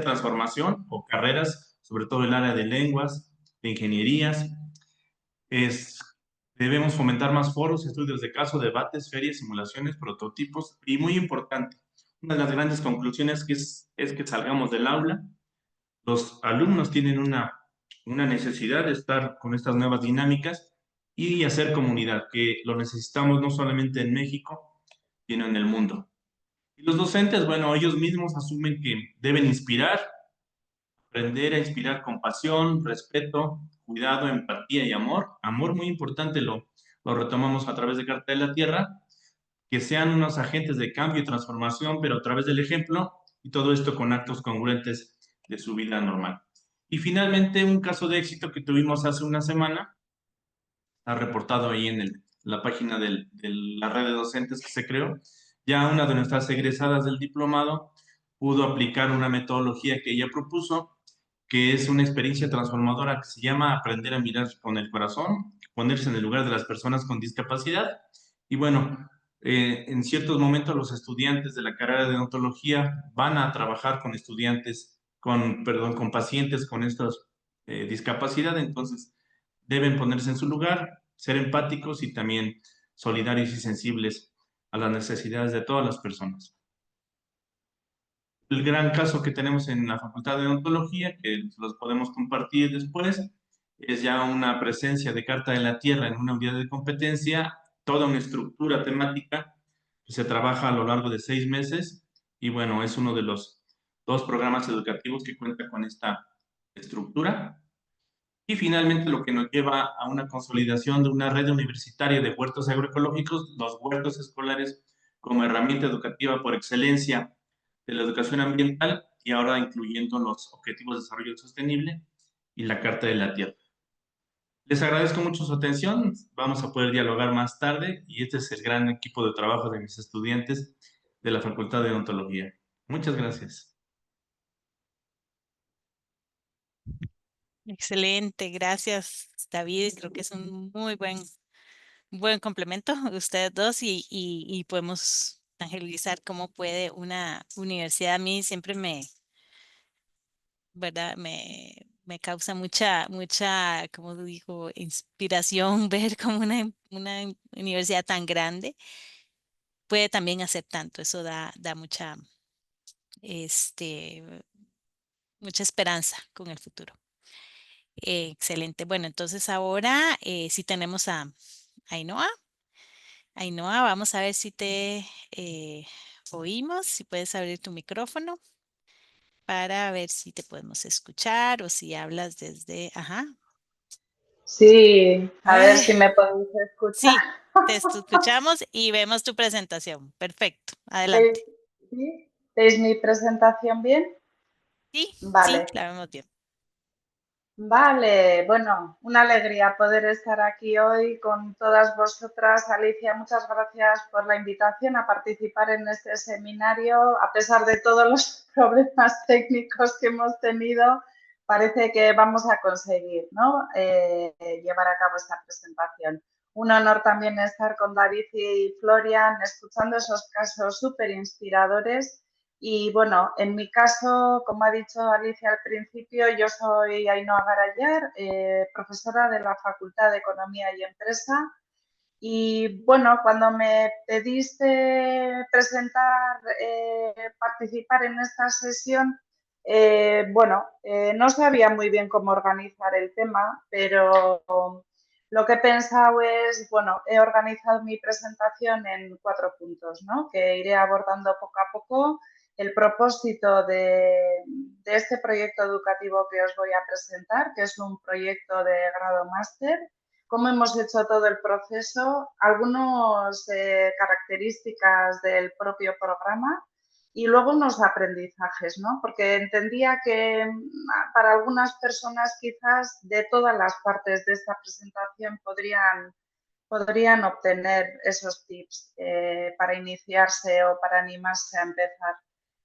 transformación o carreras sobre todo el área de lenguas, de ingenierías. Debemos fomentar más foros, estudios de caso, debates, ferias, simulaciones, prototipos y muy importante, una de las grandes conclusiones es que salgamos del aula. Los alumnos tienen una necesidad de estar con estas nuevas dinámicas y hacer comunidad, que lo necesitamos no solamente en México, sino en el mundo. Y los docentes, bueno, ellos mismos asumen que deben inspirar, aprender a inspirar compasión, respeto, cuidado, empatía y amor. Amor muy importante, lo retomamos a través de Carta de la Tierra, que sean unos agentes de cambio y transformación, pero a través del ejemplo, y todo esto con actos congruentes de su vida normal. Y finalmente, un caso de éxito que tuvimos hace una semana, está reportado ahí en la página de la red de docentes que se creó. Ya una de nuestras egresadas del diplomado pudo aplicar una metodología que ella propuso, que es una experiencia transformadora que se llama aprender a mirar con el corazón, ponerse en el lugar de las personas con discapacidad. Y bueno, en ciertos momentos los estudiantes de la carrera de odontología van a trabajar con estudiantes, con pacientes con estas discapacidad, entonces deben ponerse en su lugar, ser empáticos y también solidarios y sensibles a las necesidades de todas las personas. El gran caso que tenemos en la Facultad de Odontología, que los podemos compartir después, es ya una presencia de Carta de la Tierra en una unidad de competencia, toda una estructura temática que se trabaja a lo largo de 6 meses y bueno, es uno de los 2 programas educativos que cuenta con esta estructura. Y finalmente lo que nos lleva a una consolidación de una red universitaria de huertos agroecológicos, los huertos escolares como herramienta educativa por excelencia de la educación ambiental y ahora incluyendo los Objetivos de Desarrollo Sostenible y la Carta de la Tierra. Les agradezco mucho su atención, vamos a poder dialogar más tarde y este es el gran equipo de trabajo de mis estudiantes de la Facultad de Odontología. Muchas gracias. Excelente, gracias David. Creo que es un muy buen complemento ustedes dos y podemos tangibilizar cómo puede una universidad. A mí siempre ¿verdad? Me causa como digo, inspiración ver cómo una universidad tan grande puede también hacer tanto. Eso da este, mucha esperanza con el futuro. Excelente. Bueno, entonces ahora sí tenemos a Ainhoa. Ainhoa, vamos a ver si te oímos, si puedes abrir tu micrófono para ver si te podemos escuchar o si hablas desde... Ajá. Sí, a ver Ay, si me podéis escuchar. sí, escuchamos y vemos tu presentación. Perfecto. ¿Veis, Adelante. sí? ¿Veis mi presentación bien? Sí, sí, Vale. la vemos bien. Vale, bueno, una alegría poder estar aquí hoy con todas vosotras. Alicia, muchas gracias por la invitación a participar en este seminario. A pesar de todos los problemas técnicos que hemos tenido, parece que vamos a conseguir, ¿no? Llevar a cabo esta presentación. Un honor también estar con David y Florian, escuchando esos casos súper inspiradores. Y bueno, en mi caso, como ha dicho Alicia al principio, yo soy Ainhoa Garayar, profesora de la Facultad de Economía y Empresa. Y bueno, cuando me pediste presentar, participar en esta sesión, no sabía muy bien cómo organizar el tema, pero lo que he pensado es, bueno, he organizado mi presentación en 4 puntos, ¿no? Que iré abordando poco a poco. El propósito de este proyecto educativo que os voy a presentar, que es un proyecto de grado máster, cómo hemos hecho todo el proceso, algunas características del propio programa y luego unos aprendizajes, ¿no? Porque entendía que para algunas personas quizás de todas las partes de esta presentación podrían obtener esos tips para iniciarse o para animarse a empezar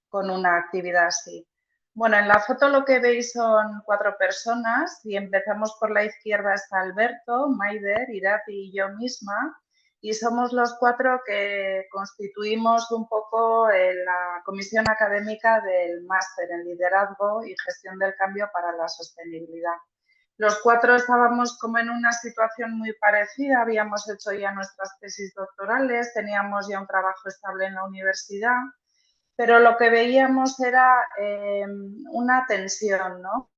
con una actividad así. Bueno, en la foto lo que veis son 4 personas y empezamos por la izquierda está Alberto, Maider, Irati y yo misma. y somos los 4 que constituimos un poco la comisión académica del máster en liderazgo y gestión del cambio para la sostenibilidad. Los 4 estábamos como en una situación muy parecida, habíamos hecho ya nuestras tesis doctorales, teníamos ya un trabajo estable en la universidad, pero lo que veíamos era una tensión, ¿no?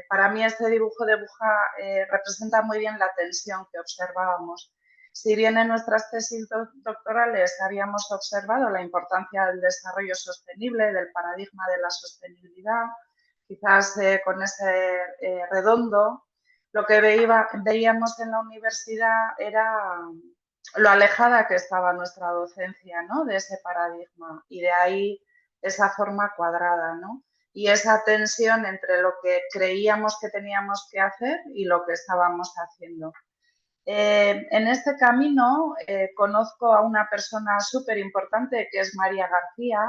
Para mí este dibujo de Buja representa muy bien la tensión que observábamos. Si bien en nuestras tesis doctorales habíamos observado la importancia del desarrollo sostenible, del paradigma de la sostenibilidad, quizás con ese redondo, lo que veíamos en la universidad era lo alejada que estaba nuestra docencia, ¿no? De ese paradigma y de ahí esa forma cuadrada, ¿no? Y esa tensión entre lo que creíamos que teníamos que hacer y lo que estábamos haciendo. En este camino conozco a una persona súper importante que es María García,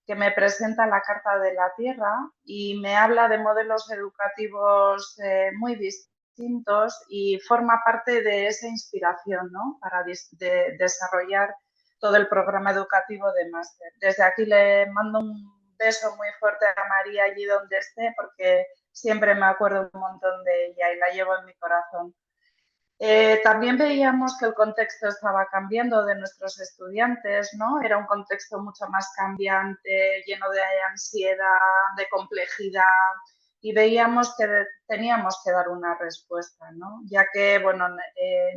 que me presenta la Carta de la Tierra y me habla de modelos educativos muy distintos y forma parte de esa inspiración, ¿no? Para desarrollar todo el programa educativo de máster. Desde aquí le mando un beso muy fuerte a María allí donde esté porque siempre me acuerdo un montón de ella y la llevo en mi corazón. También veíamos que el contexto estaba cambiando de nuestros estudiantes, ¿no? Era un contexto mucho más cambiante, lleno de ansiedad, de complejidad, y veíamos que teníamos que dar una respuesta, ¿no? Ya que, bueno,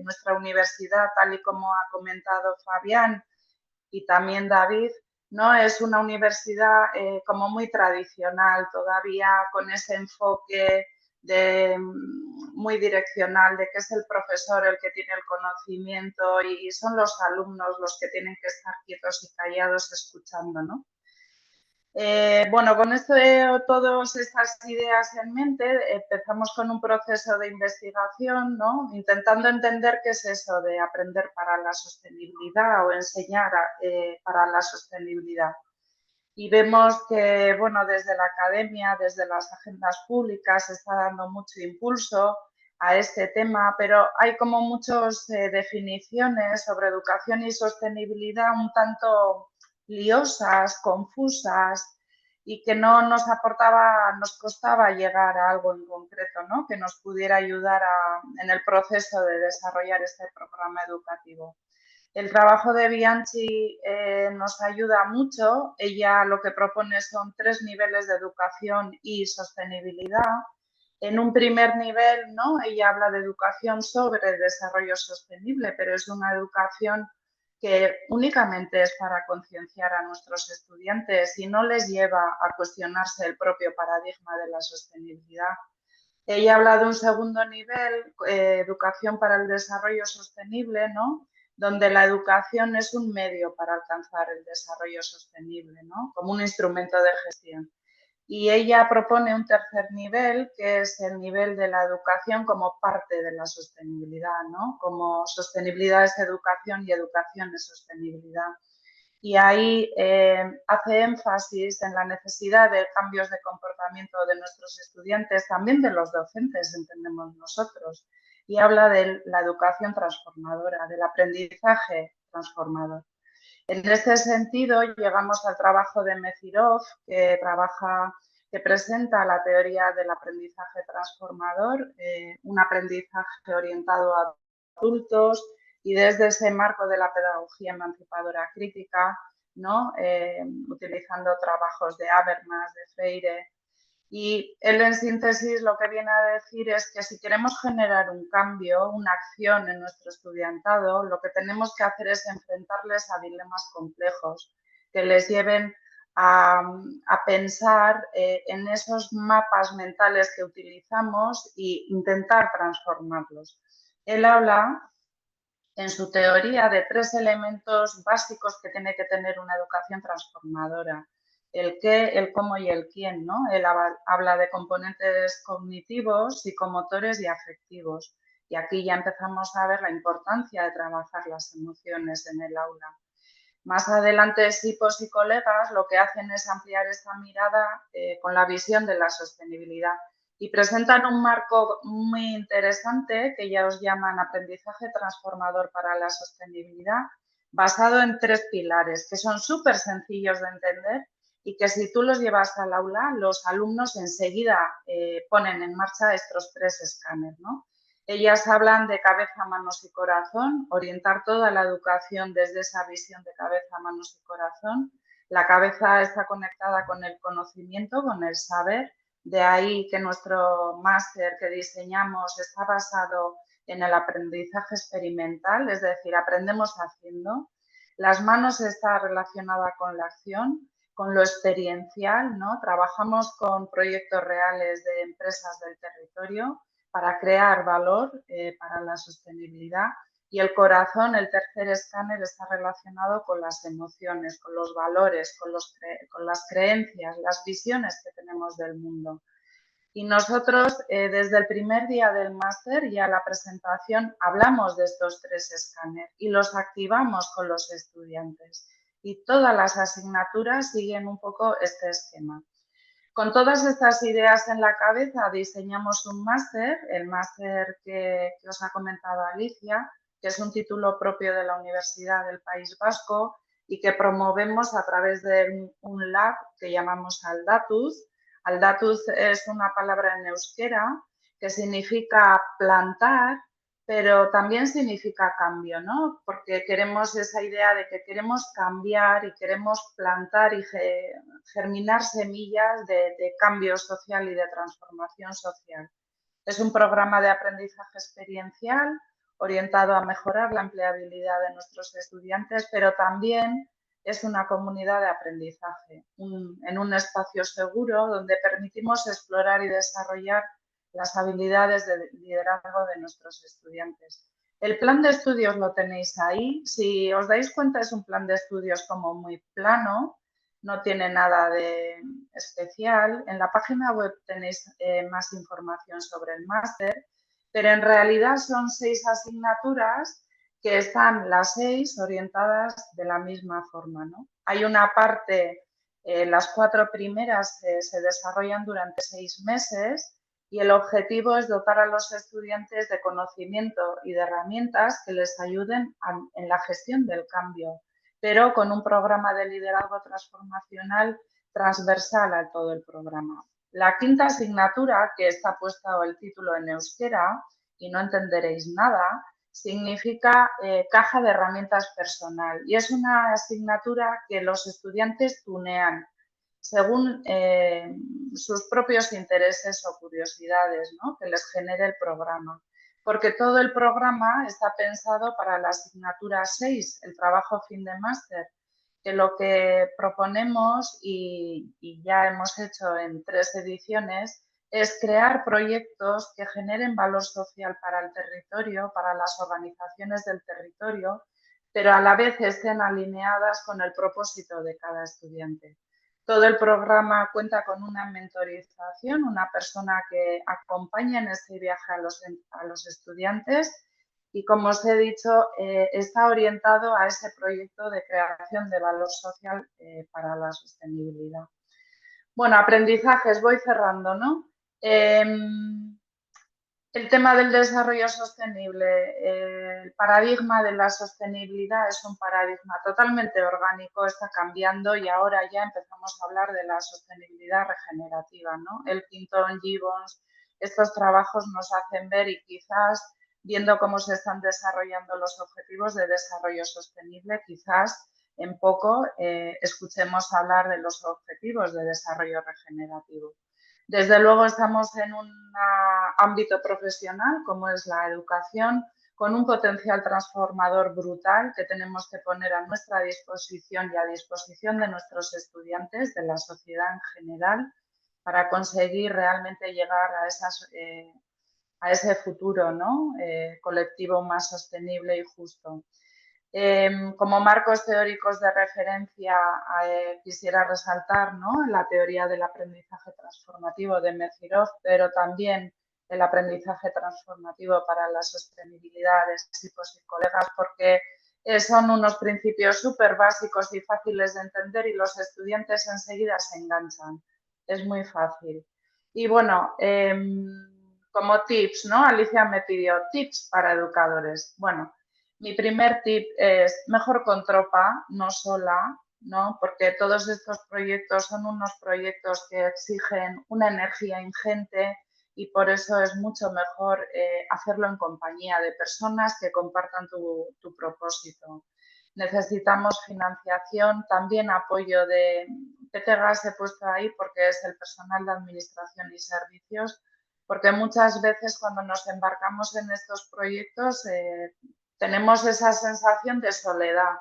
nuestra universidad, tal y como ha comentado Fabián y también David, ¿no? Es una universidad como muy tradicional, todavía con ese enfoque muy direccional de que es el profesor el que tiene el conocimiento y son los alumnos los que tienen que estar quietos y callados escuchando, ¿no? Bueno, con esto todas estas ideas en mente, empezamos con un proceso de investigación, ¿no? Intentando entender qué es eso de aprender para la sostenibilidad o enseñar para la sostenibilidad. Y vemos que, bueno, desde la academia, desde las agendas públicas, se está dando mucho impulso a este tema, pero hay como muchas definiciones sobre educación y sostenibilidad un tanto liosas, confusas y que no nos aportaba, nos costaba llegar a algo en concreto, ¿no? Que nos pudiera ayudar en el proceso de desarrollar este programa educativo. El trabajo de Bianchi nos ayuda mucho. Ella lo que propone son 3 niveles de educación y sostenibilidad. En un primer nivel, ¿no? Ella habla de educación sobre el desarrollo sostenible, pero es una educación que únicamente es para concienciar a nuestros estudiantes y no les lleva a cuestionarse el propio paradigma de la sostenibilidad. Ella habla de un segundo nivel, educación para el desarrollo sostenible, ¿no? Donde la educación es un medio para alcanzar el desarrollo sostenible, ¿no? Como un instrumento de gestión. Y ella propone un tercer nivel, que es el nivel de la educación como parte de la sostenibilidad, ¿no? Como sostenibilidad es educación y educación es sostenibilidad. Y ahí hace énfasis en la necesidad de cambios de comportamiento de nuestros estudiantes, también de los docentes, entendemos nosotros, y habla de la educación transformadora, del aprendizaje transformador. En este sentido, llegamos al trabajo de Mezirov, que presenta la teoría del aprendizaje transformador, un aprendizaje orientado a adultos y desde ese marco de la pedagogía emancipadora crítica, ¿no? Utilizando trabajos de Habermas, de Freire. Y él en síntesis lo que viene a decir es que si queremos generar un cambio, una acción en nuestro estudiantado, lo que tenemos que hacer es enfrentarles a dilemas complejos que les lleven a pensar en esos mapas mentales que utilizamos e intentar transformarlos. Él habla en su teoría de 3 elementos básicos que tiene que tener una educación transformadora. El qué, el cómo y el quién, ¿no? Él habla de componentes cognitivos, psicomotores y afectivos. Y aquí ya empezamos a ver la importancia de trabajar las emociones en el aula. Más adelante, Sipos y colegas lo que hacen es ampliar esta mirada con la visión de la sostenibilidad y presentan un marco muy interesante que ya os llaman aprendizaje transformador para la sostenibilidad, basado en 3 pilares que son súper sencillos de entender y que si tú los llevas al aula, los alumnos enseguida ponen en marcha estos 3 escáneres, ¿no? Ellas hablan de cabeza, manos y corazón, orientar toda la educación desde esa visión de cabeza, manos y corazón. La cabeza está conectada con el conocimiento, con el saber. De ahí que nuestro máster que diseñamos está basado en el aprendizaje experimental, es decir, aprendemos haciendo. Las manos está relacionada con la acción, con lo experiencial, ¿no? Trabajamos con proyectos reales de empresas del territorio para crear valor para la sostenibilidad. Y el corazón, el tercer escáner, está relacionado con las emociones, con los valores, con las creencias, las visiones que tenemos del mundo. Y nosotros, desde el primer día del máster, ya la presentación, hablamos de estos 3 escáneres y los activamos con los estudiantes. Y todas las asignaturas siguen un poco este esquema. Con todas estas ideas en la cabeza diseñamos un máster, el máster que os ha comentado Alicia, que es un título propio de la Universidad del País Vasco y que promovemos a través de un lab que llamamos Aldatuz. Aldatuz es una palabra en euskera que significa plantar, pero también significa cambio, ¿no? Porque queremos esa idea de que queremos cambiar y queremos plantar y germinar semillas de cambio social y de transformación social. Es un programa de aprendizaje experiencial orientado a mejorar la empleabilidad de nuestros estudiantes, pero también es una comunidad de aprendizaje, en un espacio seguro donde permitimos explorar y desarrollar las habilidades de liderazgo de nuestros estudiantes. El plan de estudios lo tenéis ahí. Si os dais cuenta, es un plan de estudios como muy plano, no tiene nada de especial. En la página web tenéis más información sobre el máster, pero en realidad son 6 asignaturas que están las 6 orientadas de la misma forma, ¿no? Hay una parte, las 4 primeras se desarrollan durante 6 meses y el objetivo es dotar a los estudiantes de conocimiento y de herramientas que les ayuden en la gestión del cambio, pero con un programa de liderazgo transformacional transversal a todo el programa. La quinta asignatura, que está puesto el título en euskera y no entenderéis nada, significa caja de herramientas personal y es una asignatura que los estudiantes tunean según sus propios intereses o curiosidades, ¿no? Que les genere el programa. Porque todo el programa está pensado para la asignatura 6, el trabajo fin de máster, que lo que proponemos y ya hemos hecho en 3 ediciones es crear proyectos que generen valor social para el territorio, para las organizaciones del territorio, pero a la vez estén alineadas con el propósito de cada estudiante. Todo el programa cuenta con una mentorización, una persona que acompaña en este viaje a los estudiantes y, como os he dicho, está orientado a ese proyecto de creación de valor social para la sostenibilidad. Bueno, aprendizajes, voy cerrando, ¿no? El tema del desarrollo sostenible, el paradigma de la sostenibilidad es un paradigma totalmente orgánico, está cambiando y ahora ya empezamos a hablar de la sostenibilidad regenerativa, ¿no? Elkington, Gibbons, estos trabajos nos hacen ver y quizás viendo cómo se están desarrollando los objetivos de desarrollo sostenible, quizás en poco escuchemos hablar de los objetivos de desarrollo regenerativo. Desde luego estamos en un ámbito profesional como es la educación, con un potencial transformador brutal que tenemos que poner a nuestra disposición y a disposición de nuestros estudiantes, de la sociedad en general, para conseguir realmente llegar a ese futuro, ¿no? Colectivo más sostenible y justo. Como marcos teóricos de referencia quisiera resaltar, ¿no?, la teoría del aprendizaje transformativo de Mezirov, pero también el aprendizaje transformativo para la sostenibilidad de Sipos y colegas, porque son unos principios súper básicos y fáciles de entender y los estudiantes enseguida se enganchan. Es muy fácil. Y bueno, como tips, ¿no? Alicia me pidió tips para educadores. Bueno, mi primer tip es mejor con tropa, no sola, ¿no? Porque todos estos proyectos son unos proyectos que exigen una energía ingente y por eso es mucho mejor hacerlo en compañía de personas que compartan tu propósito. Necesitamos financiación, también apoyo de PTGAS he puesto ahí porque es el personal de administración y servicios, porque muchas veces cuando nos embarcamos en estos proyectos tenemos esa sensación de soledad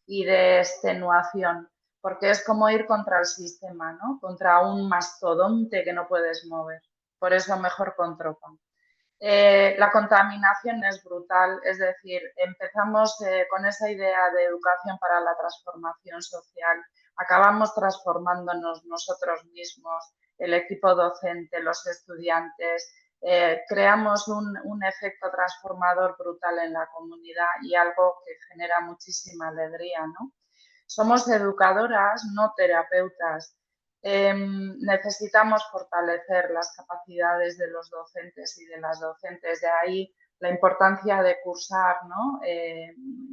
y de extenuación, porque es como ir contra el sistema, ¿no? Contra un mastodonte que no puedes mover. Por eso mejor con tropa. La contaminación es brutal, es decir, empezamos con esa idea de educación para la transformación social, acabamos transformándonos nosotros mismos, el equipo docente, los estudiantes, creamos un efecto transformador brutal en la comunidad y algo que genera muchísima alegría, ¿no? Somos educadoras, no terapeutas. Necesitamos fortalecer las capacidades de los docentes y de las docentes. De ahí la importancia de cursar, ¿no?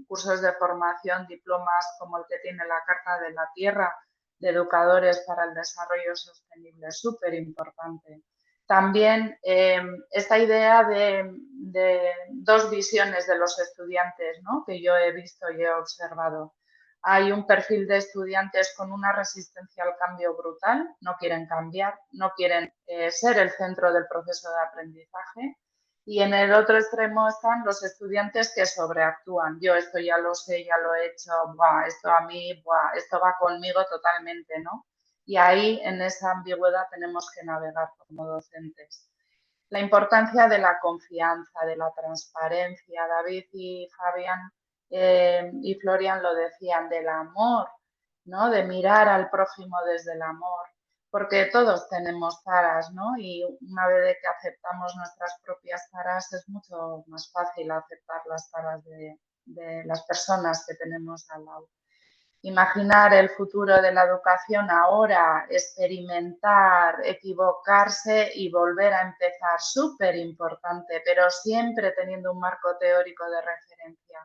Cursos de formación, diplomas como el que tiene la Carta de la Tierra de Educadores para el Desarrollo Sostenible, súper importante. También esta idea de dos visiones de los estudiantes, ¿no? Que yo he visto y he observado. Hay un perfil de estudiantes con una resistencia al cambio brutal, no quieren cambiar, no quieren ser el centro del proceso de aprendizaje. Y en el otro extremo están los estudiantes que sobreactúan. Yo esto ya lo sé, ya lo he hecho, buah, esto a mí, buah, esto va conmigo totalmente, ¿no? Y ahí, en esa ambigüedad, tenemos que navegar como docentes. La importancia de la confianza, de la transparencia. David y Fabián y Florian lo decían, del amor, ¿no? De mirar al prójimo desde el amor, porque todos tenemos taras, ¿no? Y una vez que aceptamos nuestras propias taras es mucho más fácil aceptar las taras de las personas que tenemos al lado. Imaginar el futuro de la educación ahora, experimentar, equivocarse y volver a empezar, súper importante, pero siempre teniendo un marco teórico de referencia,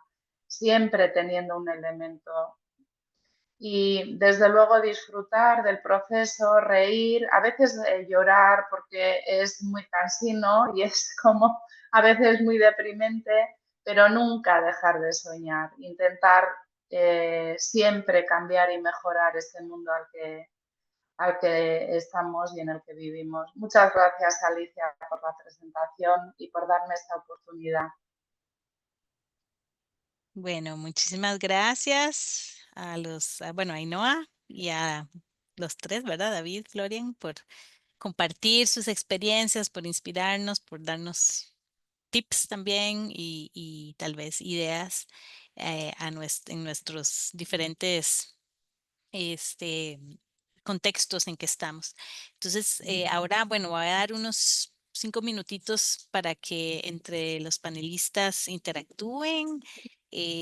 siempre teniendo un elemento. Y desde luego disfrutar del proceso, reír, a veces llorar porque es muy cansino y es como a veces muy deprimente, pero nunca dejar de soñar, intentar siempre cambiar y mejorar este mundo al que estamos y en el que vivimos. Muchas gracias, Alicia, por la presentación y por darme esta oportunidad. Bueno, muchísimas gracias bueno, a Ainhoa y a los tres, ¿verdad? David, Florian, por compartir sus experiencias, por inspirarnos, por darnos tips también y tal vez ideas en nuestros diferentes este, contextos en que estamos. Entonces, ahora, bueno, voy a dar unos 5 minutitos para que entre los panelistas interactúen.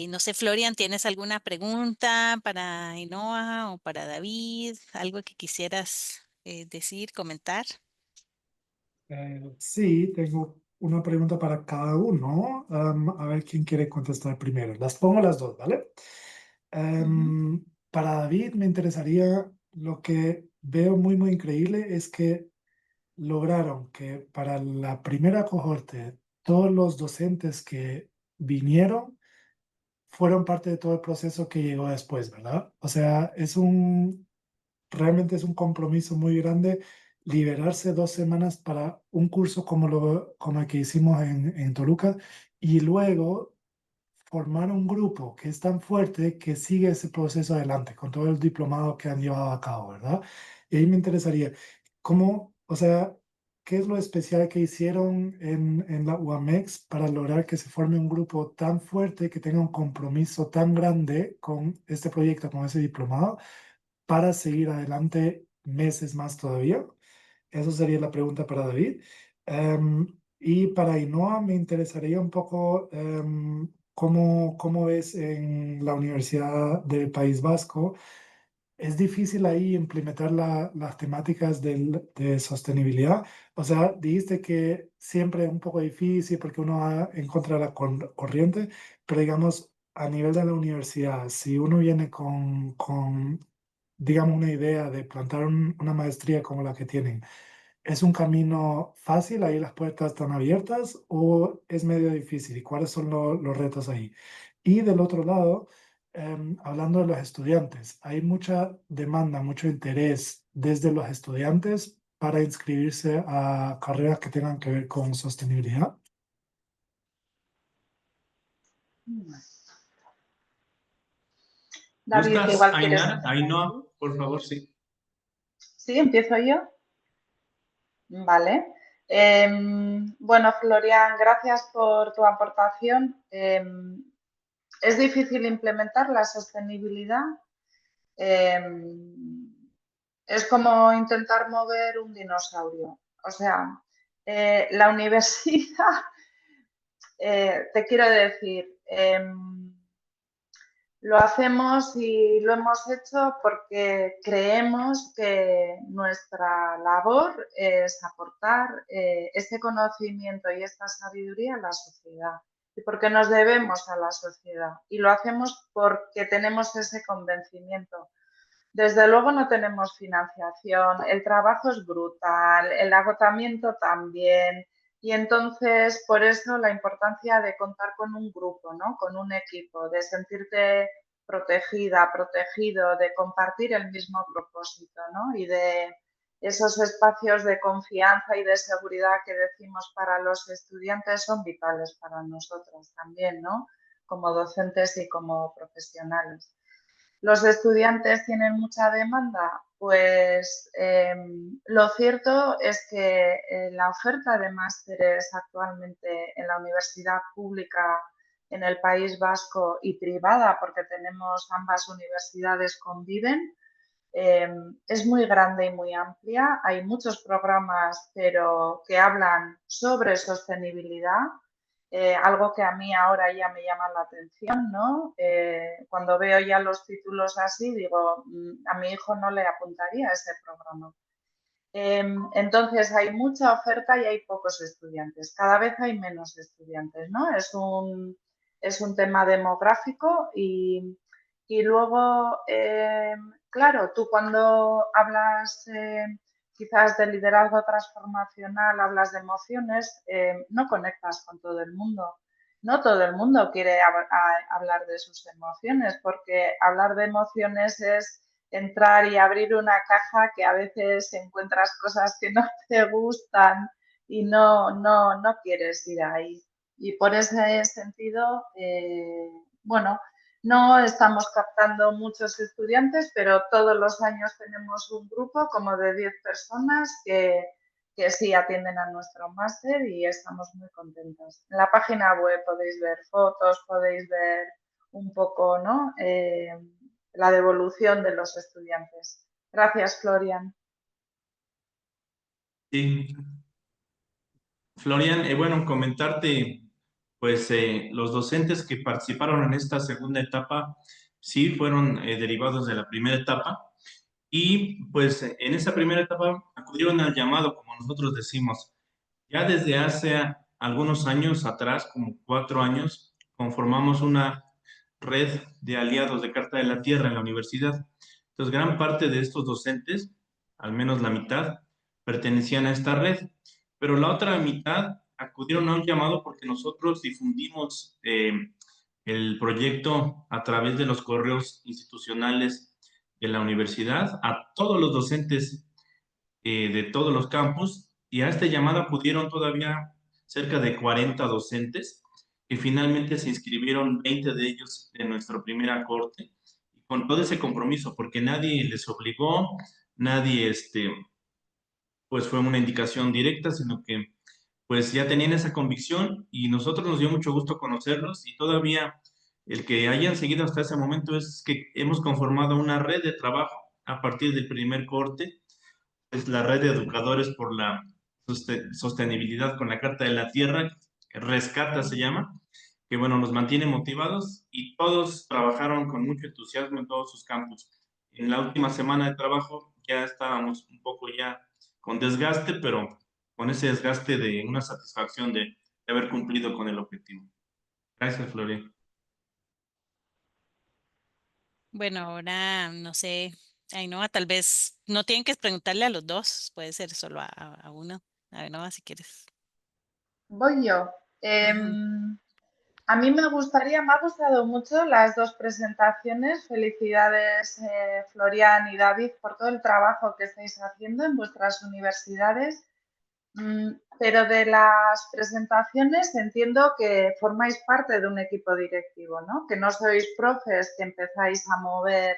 No sé, Florian, ¿tienes alguna pregunta para Ainhoa o para David? ¿Algo que quisieras decir, comentar? Sí, tengo una pregunta para cada uno. A ver quién quiere contestar primero. Las pongo las dos, ¿vale? Ujú. Para David me interesaría, lo que veo muy, muy increíble es que lograron que para la primera cohorte todos los docentes que vinieron fueron parte de todo el proceso que llegó después, ¿verdad? O sea, realmente es un compromiso muy grande liberarse 2 semanas para un curso como el que hicimos en Toluca y luego formar un grupo que es tan fuerte que sigue ese proceso adelante con todo el diplomado que han llevado a cabo, ¿verdad? Y ahí me interesaría, ¿cómo, o sea, qué es lo especial que hicieron en la UAMEX para lograr que se forme un grupo tan fuerte, que tenga un compromiso tan grande con este proyecto, con ese diplomado, para seguir adelante meses más todavía? Eso sería la pregunta para David. Y para Ainhoa me interesaría un poco cómo ves en la Universidad del País Vasco es difícil ahí implementar las temáticas de sostenibilidad. O sea, dijiste que siempre es un poco difícil porque uno va en contra de la corriente, pero digamos, a nivel de la universidad, si uno viene con digamos, una idea de plantar una maestría como la que tienen, ¿es un camino fácil? ¿Ahí las puertas están abiertas o es medio difícil? ¿Y cuáles son los retos ahí? Y del otro lado, hablando de los estudiantes, hay mucha demanda, mucho interés desde los estudiantes para inscribirse a carreras que tengan que ver con sostenibilidad. David, ¿Gustas, igual quieres empezar Ainhoa? tú. Por favor, sí. Sí, empiezo yo. Vale. Bueno, Florian, gracias por tu aportación. Es difícil implementar la sostenibilidad. Es como intentar mover un dinosaurio. O sea, la universidad, te quiero decir, lo hacemos y lo hemos hecho porque creemos que nuestra labor es aportar ese conocimiento y esta sabiduría a la sociedad y porque nos debemos a la sociedad y lo hacemos porque tenemos ese convencimiento. Desde luego no tenemos financiación, el trabajo es brutal, el agotamiento también. Y entonces, por eso la importancia de contar con un grupo, ¿no? Con un equipo, de sentirte protegida, protegido, de compartir el mismo propósito, ¿no? Y de esos espacios de confianza y de seguridad que decimos para los estudiantes son vitales para nosotros también, ¿no? Como docentes y como profesionales. ¿Los estudiantes tienen mucha demanda? Pues lo cierto es que la oferta de másteres actualmente en la universidad pública en el País Vasco y privada, porque tenemos ambas universidades conviven, es muy grande y muy amplia. Hay muchos programas, pero que hablan sobre sostenibilidad, algo que a mí ahora ya me llama la atención, ¿no? Cuando veo ya los títulos así, digo, a mi hijo no le apuntaría a ese programa. Entonces, hay mucha oferta y hay pocos estudiantes. Cada vez hay menos estudiantes, ¿no? Es un tema demográfico y luego, claro, tú cuando hablas quizás de liderazgo transformacional, hablas de emociones, no conectas con todo el mundo. No todo el mundo quiere hablar de sus emociones, porque hablar de emociones es entrar y abrir una caja que a veces encuentras cosas que no te gustan y no quieres ir ahí. Y por ese sentido, bueno, no estamos captando muchos estudiantes, pero todos los años tenemos un grupo como de 10 personas que sí atienden a nuestro máster y estamos muy contentos. En la página web podéis ver fotos, podéis ver un poco, ¿no? La devolución de los estudiantes. Gracias, Florian. Sí, Florian, bueno, comentarte, pues los docentes que participaron en esta segunda etapa, sí fueron derivados de la primera etapa y pues en esa primera etapa acudieron al llamado, como nosotros decimos. Ya desde hace algunos años atrás, como 4 años, conformamos una red de aliados de Carta de la Tierra en la universidad. Entonces, gran parte de estos docentes, al menos la mitad, pertenecían a esta red, pero la otra mitad acudieron a un llamado porque nosotros difundimos el proyecto a través de los correos institucionales de la universidad a todos los docentes de todos los campus y a este llamado acudieron todavía cerca de 40 docentes que finalmente se inscribieron 20 de ellos en nuestra primera corte y con todo ese compromiso porque nadie les obligó, nadie pues fue una indicación directa, sino que pues ya tenían esa convicción y nosotros nos dio mucho gusto conocerlos y todavía el que hayan seguido hasta ese momento es que hemos conformado una red de trabajo a partir del primer corte, es la red de educadores por la sostenibilidad con la Carta de la Tierra, Rescata se llama, que bueno, nos mantiene motivados y todos trabajaron con mucho entusiasmo en todos sus campus. en la última semana de trabajo ya estábamos un poco ya con desgaste, pero con ese desgaste de una satisfacción de haber cumplido con el objetivo. Gracias, Florian. Bueno, ahora no sé, Ainhoa, tal vez no tienen que preguntarle a los dos, puede ser solo a uno. Ainhoa, si quieres. Voy yo. Ajá. A mí me ha gustado mucho las dos presentaciones. Felicidades, Florian y David, por todo el trabajo que estáis haciendo en vuestras universidades. Pero de las presentaciones entiendo que formáis parte de un equipo directivo, ¿no? Que no sois profes que empezáis a mover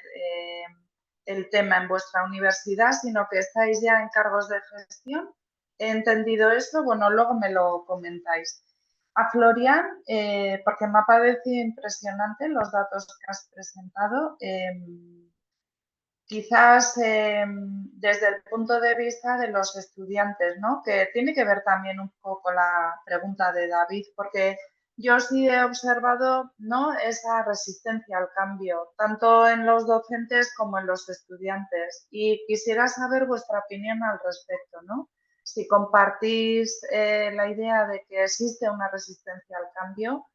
el tema en vuestra universidad, sino que estáis ya en cargos de gestión. He entendido eso, bueno, luego me lo comentáis. A Florian, porque me ha parecido impresionante los datos que has presentado. Quizás desde el punto de vista de los estudiantes, ¿no? Que tiene que ver también un poco la pregunta de David, porque yo sí he observado, ¿no? Esa resistencia al cambio, tanto en los docentes como en los estudiantes. Y quisiera saber vuestra opinión al respecto, ¿no? Si compartís la idea de que existe una resistencia al cambio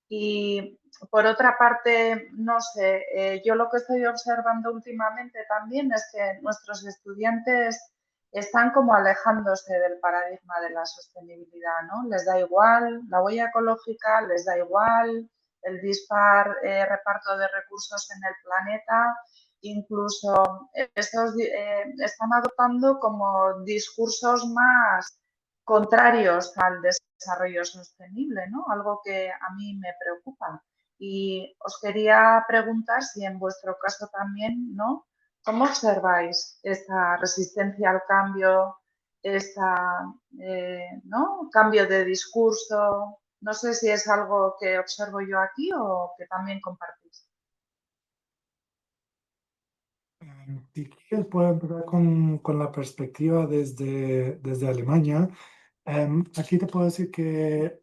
y por otra parte, no sé, yo lo que estoy observando últimamente también es que nuestros estudiantes están como alejándose del paradigma de la sostenibilidad, ¿no? Les da igual la huella ecológica, les da igual el dispar reparto de recursos en el planeta, incluso estos están adoptando como discursos más contrarios al desarrollo sostenible, ¿no? Algo que a mí me preocupa. Y os quería preguntar si en vuestro caso también, ¿no? ¿Cómo observáis esta resistencia al cambio, esta, ¿no? Cambio de discurso? No sé si es algo que observo yo aquí o que también compartís. Si quieres, puedo empezar con la perspectiva desde Alemania. Aquí te puedo decir que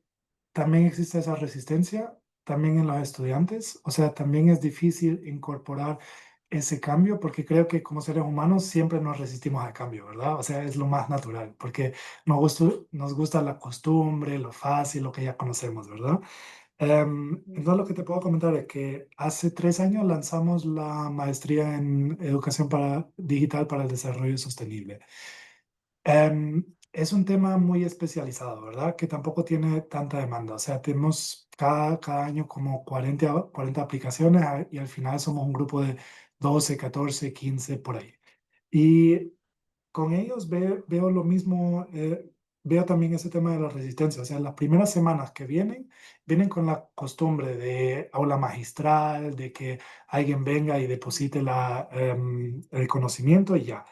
también existe esa resistencia, también en los estudiantes. O sea, también es difícil incorporar ese cambio porque creo que como seres humanos siempre nos resistimos al cambio, ¿verdad? O sea, es lo más natural porque nos gusta la costumbre, lo fácil, lo que ya conocemos, ¿verdad? Entonces, lo que te puedo comentar es que hace 3 años lanzamos la maestría en educación digital para el desarrollo sostenible. Es un tema muy especializado, ¿verdad? Que tampoco tiene tanta demanda. O sea, tenemos cada año como 40 aplicaciones y al final somos un grupo de 12, 14, 15 por ahí. Y con ellos veo lo mismo, veo también ese tema de la resistencia. O sea, las primeras semanas que vienen con la costumbre de aula magistral, de que alguien venga y deposite el conocimiento y ya.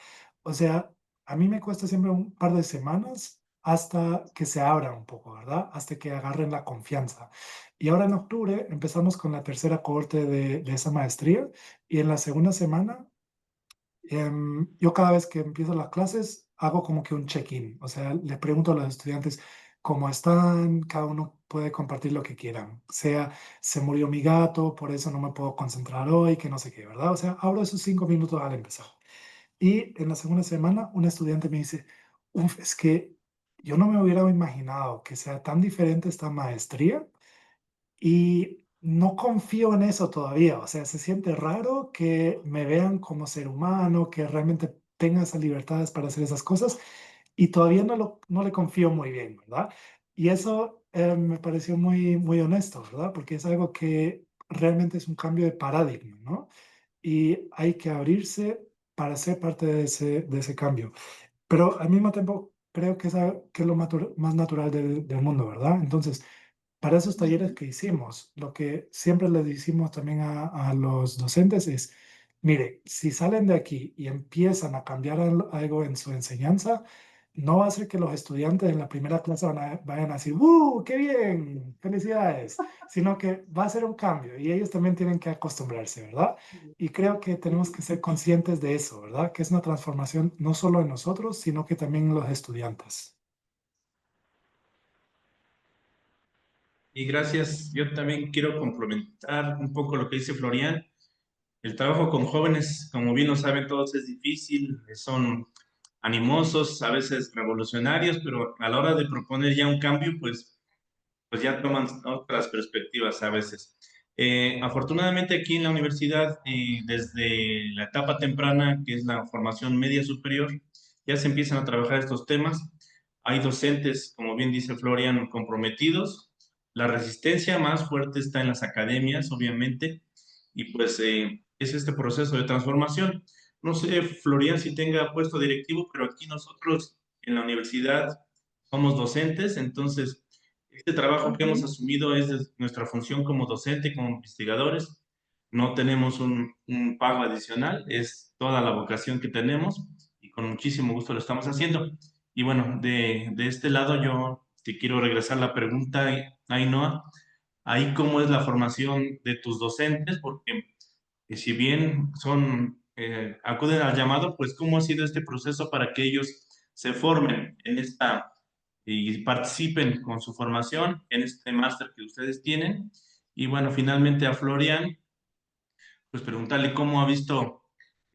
O sea, a mí me cuesta siempre un par de semanas hasta que se abran un poco, ¿verdad? Hasta que agarren la confianza. Y ahora en octubre empezamos con la tercera cohorte de esa maestría y en la segunda semana yo cada vez que empiezo las clases hago como que un check-in, o sea, les pregunto a los estudiantes cómo están, cada uno puede compartir lo que quieran, sea se murió mi gato, por eso no me puedo concentrar hoy, que no sé qué, ¿verdad? O sea, abro esos 5 minutos al empezar. Y en la segunda semana un estudiante me dice, "Uf, es que yo no me hubiera imaginado que sea tan diferente esta maestría y no confío en eso todavía, o sea, se siente raro que me vean como ser humano, que realmente tenga esas libertades para hacer esas cosas y todavía no le confío muy bien, ¿verdad? Y eso me pareció muy honesto, ¿verdad? Porque es algo que realmente es un cambio de paradigma, ¿no? Y hay que abrirse para ser parte de ese cambio. Pero al mismo tiempo creo que es lo más natural del mundo, ¿verdad? Entonces, para esos talleres que hicimos, lo que siempre les decimos también a los docentes es, mire, si salen de aquí y empiezan a cambiar algo en su enseñanza, no va a ser que los estudiantes en la primera clase vayan a decir, qué bien! ¡Felicidades! Sino que va a ser un cambio y ellos también tienen que acostumbrarse, ¿verdad? Y creo que tenemos que ser conscientes de eso, ¿verdad? Que es una transformación no solo en nosotros, sino que también en los estudiantes. Y gracias. Yo también quiero complementar un poco lo que dice Florian. el trabajo con jóvenes, como bien lo saben todos, es difícil, son animosos, a veces revolucionarios, pero a la hora de proponer ya un cambio, pues ya toman otras perspectivas a veces. Afortunadamente aquí en la universidad, desde la etapa temprana, que es la formación media superior, ya se empiezan a trabajar estos temas. Hay docentes, como bien dice Florian, comprometidos. La resistencia más fuerte está en las academias, obviamente, y pues es este proceso de transformación. No sé, Florian, si tenga puesto directivo, pero aquí nosotros en la universidad somos docentes, entonces este trabajo que hemos asumido es de nuestra función como docente, como investigadores. No tenemos un pago adicional, es toda la vocación que tenemos y con muchísimo gusto lo estamos haciendo. Y bueno, de este lado yo te quiero regresar la pregunta, Ainhoa, ahí cómo es la formación de tus docentes, porque si bien acuden al llamado, pues cómo ha sido este proceso para que ellos se formen en esta y participen con su formación en este máster que ustedes tienen. Y bueno, finalmente a Florian, pues preguntarle cómo ha visto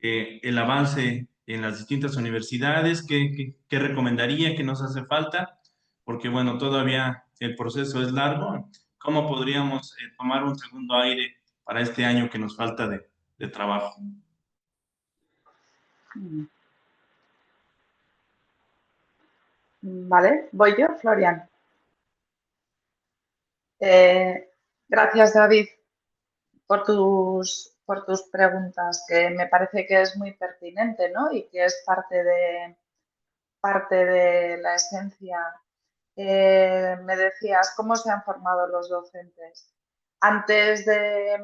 el avance en las distintas universidades, qué recomendaría, qué nos hace falta, porque bueno, todavía el proceso es largo. ¿Cómo podríamos tomar un segundo aire para este año que nos falta de trabajo? Vale, voy yo, Florian. Gracias, David, por tus preguntas, que me parece que es muy pertinente, ¿no? Y que es parte de la esencia. Me decías, ¿cómo se han formado los docentes? Antes de,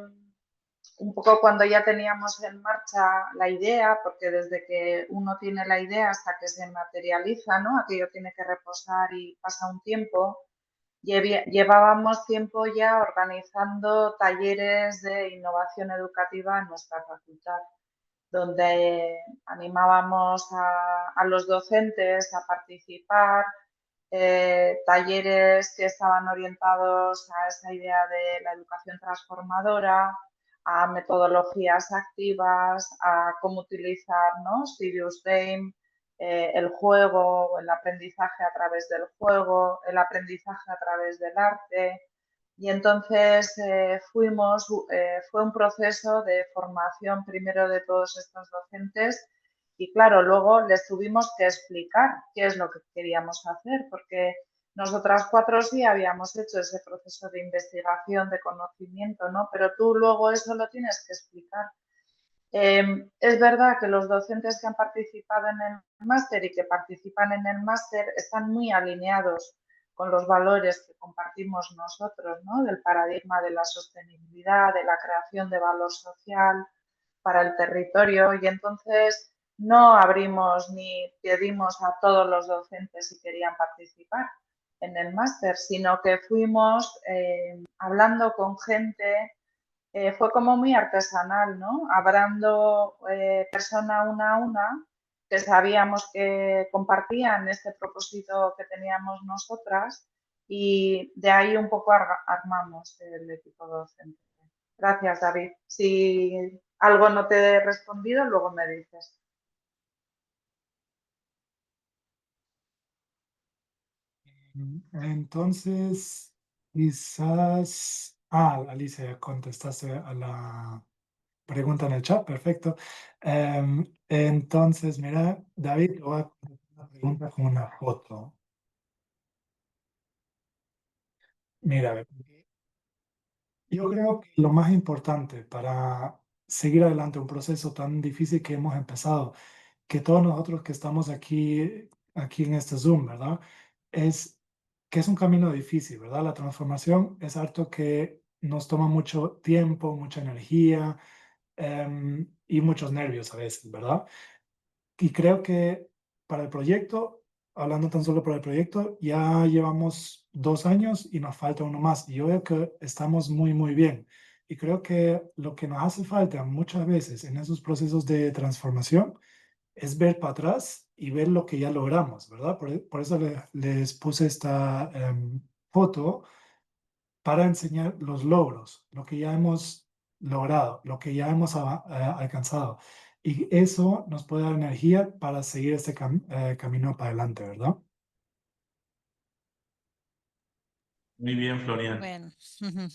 un poco cuando ya teníamos en marcha la idea, porque desde que uno tiene la idea hasta que se materializa, ¿no? Aquello tiene que reposar y pasa un tiempo. Llevábamos tiempo ya organizando talleres de innovación educativa en nuestra facultad, donde animábamos a los docentes a participar, talleres que estaban orientados a esa idea de la educación transformadora, a metodologías activas, a cómo utilizar, ¿no? Serious Game, el juego, el aprendizaje a través del juego, el aprendizaje a través del arte. Y entonces fue un proceso de formación primero de todos estos docentes y claro, luego les tuvimos que explicar qué es lo que queríamos hacer, porque nosotras cuatro sí habíamos hecho ese proceso de investigación, de conocimiento, ¿no? Pero tú luego eso lo tienes que explicar. Es verdad que los docentes que han participado en el máster y que participan en el máster están muy alineados con los valores que compartimos nosotros, ¿no? Del paradigma de la sostenibilidad, de la creación de valor social para el territorio y entonces no abrimos ni pedimos a todos los docentes si querían participar en el máster, sino que fuimos hablando con gente, fue como muy artesanal, ¿no? Hablando persona una a una, que sabíamos que compartían este propósito que teníamos nosotras y de ahí un poco armamos el equipo docente. Gracias, David. Si algo no te he respondido, luego me dices. Entonces, quizás... Alicia, contestaste a la pregunta en el chat, perfecto. Entonces, mira, David, te voy a contestar la pregunta con una foto. Mira, yo creo que lo más importante para seguir adelante un proceso tan difícil que hemos empezado, que todos nosotros que estamos aquí en este Zoom, ¿verdad? Es que es un camino difícil, ¿verdad? La transformación es algo que nos toma mucho tiempo, mucha energía y muchos nervios a veces, ¿verdad? Y creo que para el proyecto, hablando tan solo para el proyecto, ya llevamos 2 años y nos falta uno más. Y yo veo que estamos muy, muy bien. Y creo que lo que nos hace falta muchas veces en esos procesos de transformación es ver para atrás y ver lo que ya logramos, ¿verdad? Por eso les puse esta foto para enseñar los logros, lo que ya hemos logrado, lo que ya hemos alcanzado. Y eso nos puede dar energía para seguir este camino para adelante, ¿verdad? Muy bien, Florian. Bueno,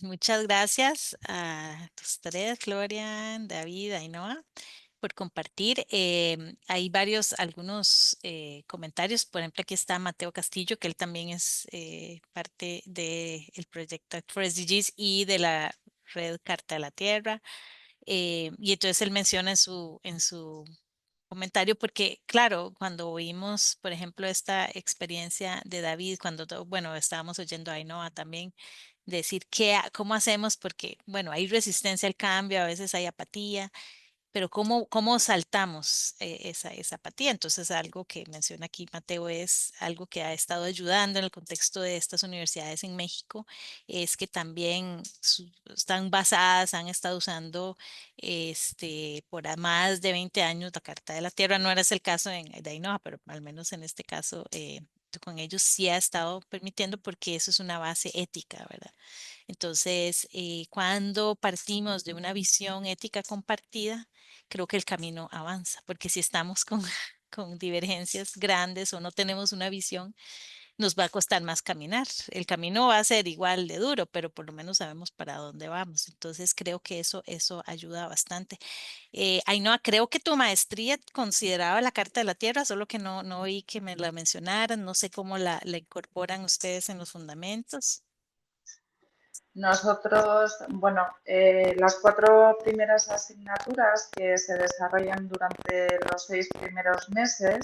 muchas gracias a tus tres, Florian, David, Ainhoa, por compartir. Hay algunos comentarios. Por ejemplo, aquí está Mateo Castillo, que él también es parte del proyecto Act for SDGs y de la red Carta de la Tierra. Y entonces él menciona en su comentario, porque claro, cuando oímos, por ejemplo, esta experiencia de David, bueno, estábamos oyendo a Ainhoa también decir cómo hacemos, porque bueno, hay resistencia al cambio, a veces hay apatía, pero ¿cómo saltamos esa apatía? Entonces, algo que menciona aquí Mateo es algo que ha estado ayudando en el contexto de estas universidades en México, es que también están basadas, han estado usando por más de 20 años la Carta de la Tierra. No era ese el caso de Ainhoa, pero al menos en este caso con ellos sí ha estado permitiendo porque eso es una base ética, ¿verdad? Entonces, cuando partimos de una visión ética compartida, creo que el camino avanza, porque si estamos con, con divergencias grandes o no tenemos una visión, nos va a costar más caminar. El camino va a ser igual de duro, pero por lo menos sabemos para dónde vamos. Entonces, creo que eso ayuda bastante. Ainhoa, creo que tu maestría consideraba la Carta de la Tierra, solo que no oí que me la mencionaran. No sé cómo la incorporan ustedes en los fundamentos. Nosotros, bueno, las 4 primeras asignaturas que se desarrollan durante los 6 primeros meses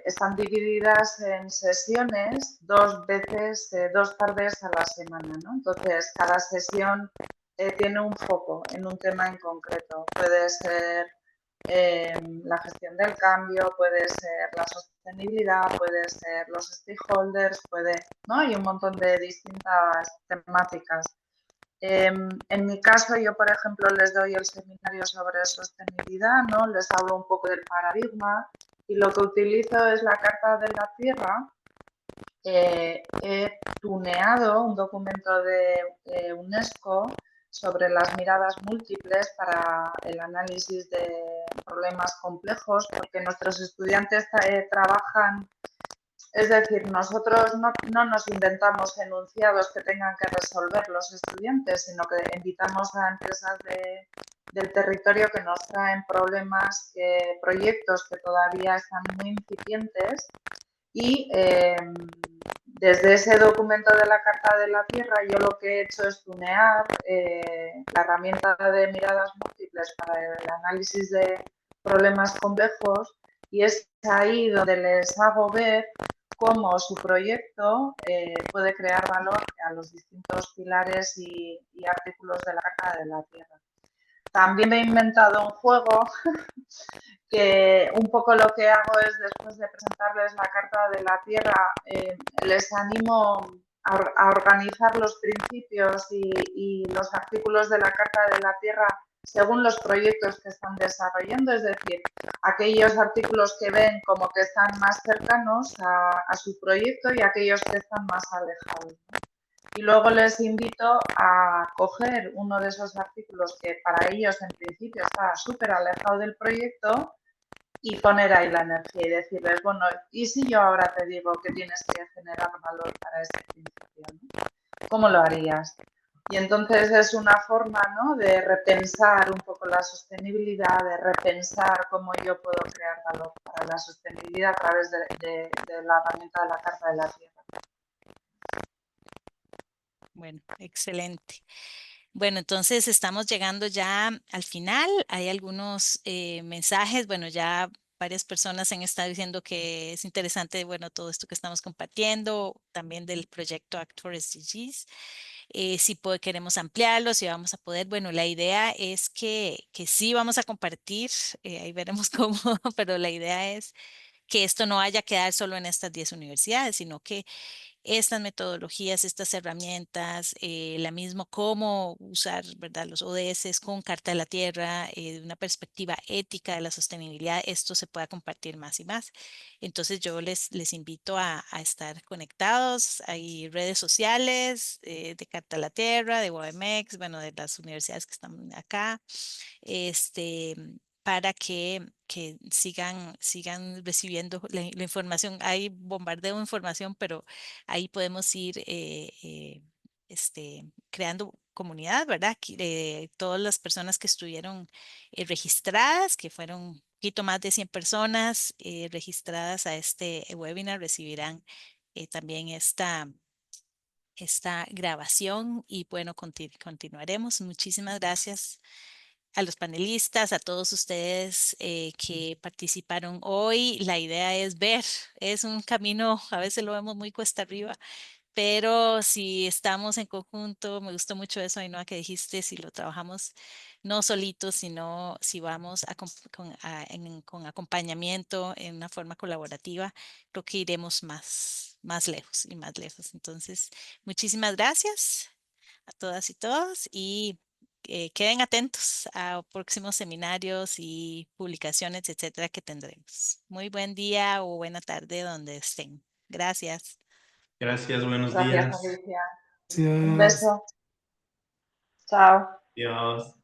están divididas en sesiones 2 veces, 2 tardes a la semana, ¿no? Entonces, cada sesión tiene un foco en un tema en concreto. Puede ser la gestión del cambio, puede ser la sostenibilidad, puede ser los stakeholders, ¿no? Hay un montón de distintas temáticas. En mi caso, yo, por ejemplo, les doy el seminario sobre sostenibilidad, ¿no? Les hablo un poco del paradigma y lo que utilizo es la Carta de la Tierra. He tuneado un documento de UNESCO sobre las miradas múltiples para el análisis de problemas complejos, porque nuestros estudiantes trabajan, es decir, nosotros no nos inventamos enunciados que tengan que resolver los estudiantes, sino que invitamos a empresas del territorio que nos traen problemas, proyectos que todavía están muy incipientes y desde ese documento de la Carta de la Tierra yo lo que he hecho es tunear la herramienta de miradas múltiples para el análisis de problemas complejos y es ahí donde les hago ver cómo su proyecto puede crear valor a los distintos pilares y artículos de la Carta de la Tierra. También me he inventado un juego que un poco lo que hago es, después de presentarles la Carta de la Tierra, les animo a organizar los principios y los artículos de la Carta de la Tierra según los proyectos que están desarrollando, es decir, aquellos artículos que ven como que están más cercanos a su proyecto y aquellos que están más alejados. Y luego les invito a coger uno de esos artículos que para ellos en principio está súper alejado del proyecto y poner ahí la energía y decirles, bueno, ¿y si yo ahora te digo que tienes que generar valor para ese principio? ¿No? ¿Cómo lo harías? Y entonces es una forma, ¿no?, de repensar un poco la sostenibilidad, de repensar cómo yo puedo crear valor para la sostenibilidad a través de la herramienta de la Carta de la Tierra. Bueno, excelente. Bueno, entonces estamos llegando ya al final. Hay algunos mensajes. Bueno, ya varias personas han estado diciendo que es interesante, bueno, todo esto que estamos compartiendo, también del proyecto Act for SDGs. Queremos ampliarlo, si vamos a poder. Bueno, la idea es que sí vamos a compartir, ahí veremos cómo, pero la idea es que esto no vaya a quedar solo en estas 10 universidades, sino que estas metodologías, estas herramientas, la misma cómo usar, ¿verdad?, los ODS con Carta de la Tierra, de una perspectiva ética de la sostenibilidad, esto se pueda compartir más y más. Entonces yo les invito a estar conectados. Hay redes sociales de Carta de la Tierra, de UAMX, bueno, de las universidades que están acá, para que sigan recibiendo la información. Hay bombardeo de información, pero ahí podemos ir creando comunidad, ¿verdad? Todas las personas que estuvieron registradas, que fueron un poquito más de 100 personas registradas a este webinar, recibirán también esta grabación y bueno, continuaremos. Muchísimas gracias a los panelistas, a todos ustedes que participaron hoy. La idea es ver, es un camino, a veces lo vemos muy cuesta arriba, pero si estamos en conjunto, me gustó mucho eso, Ainhoa, que dijiste, si lo trabajamos no solitos, sino si vamos con acompañamiento en una forma colaborativa, creo que iremos más lejos y más lejos. Entonces, muchísimas gracias a todas y todos y queden atentos a próximos seminarios y publicaciones, etcétera, que tendremos. Muy buen día o buena tarde donde estén. Gracias. Gracias, buenos Gracias, días. Alicia. Un Gracias. beso. Chao. Adiós.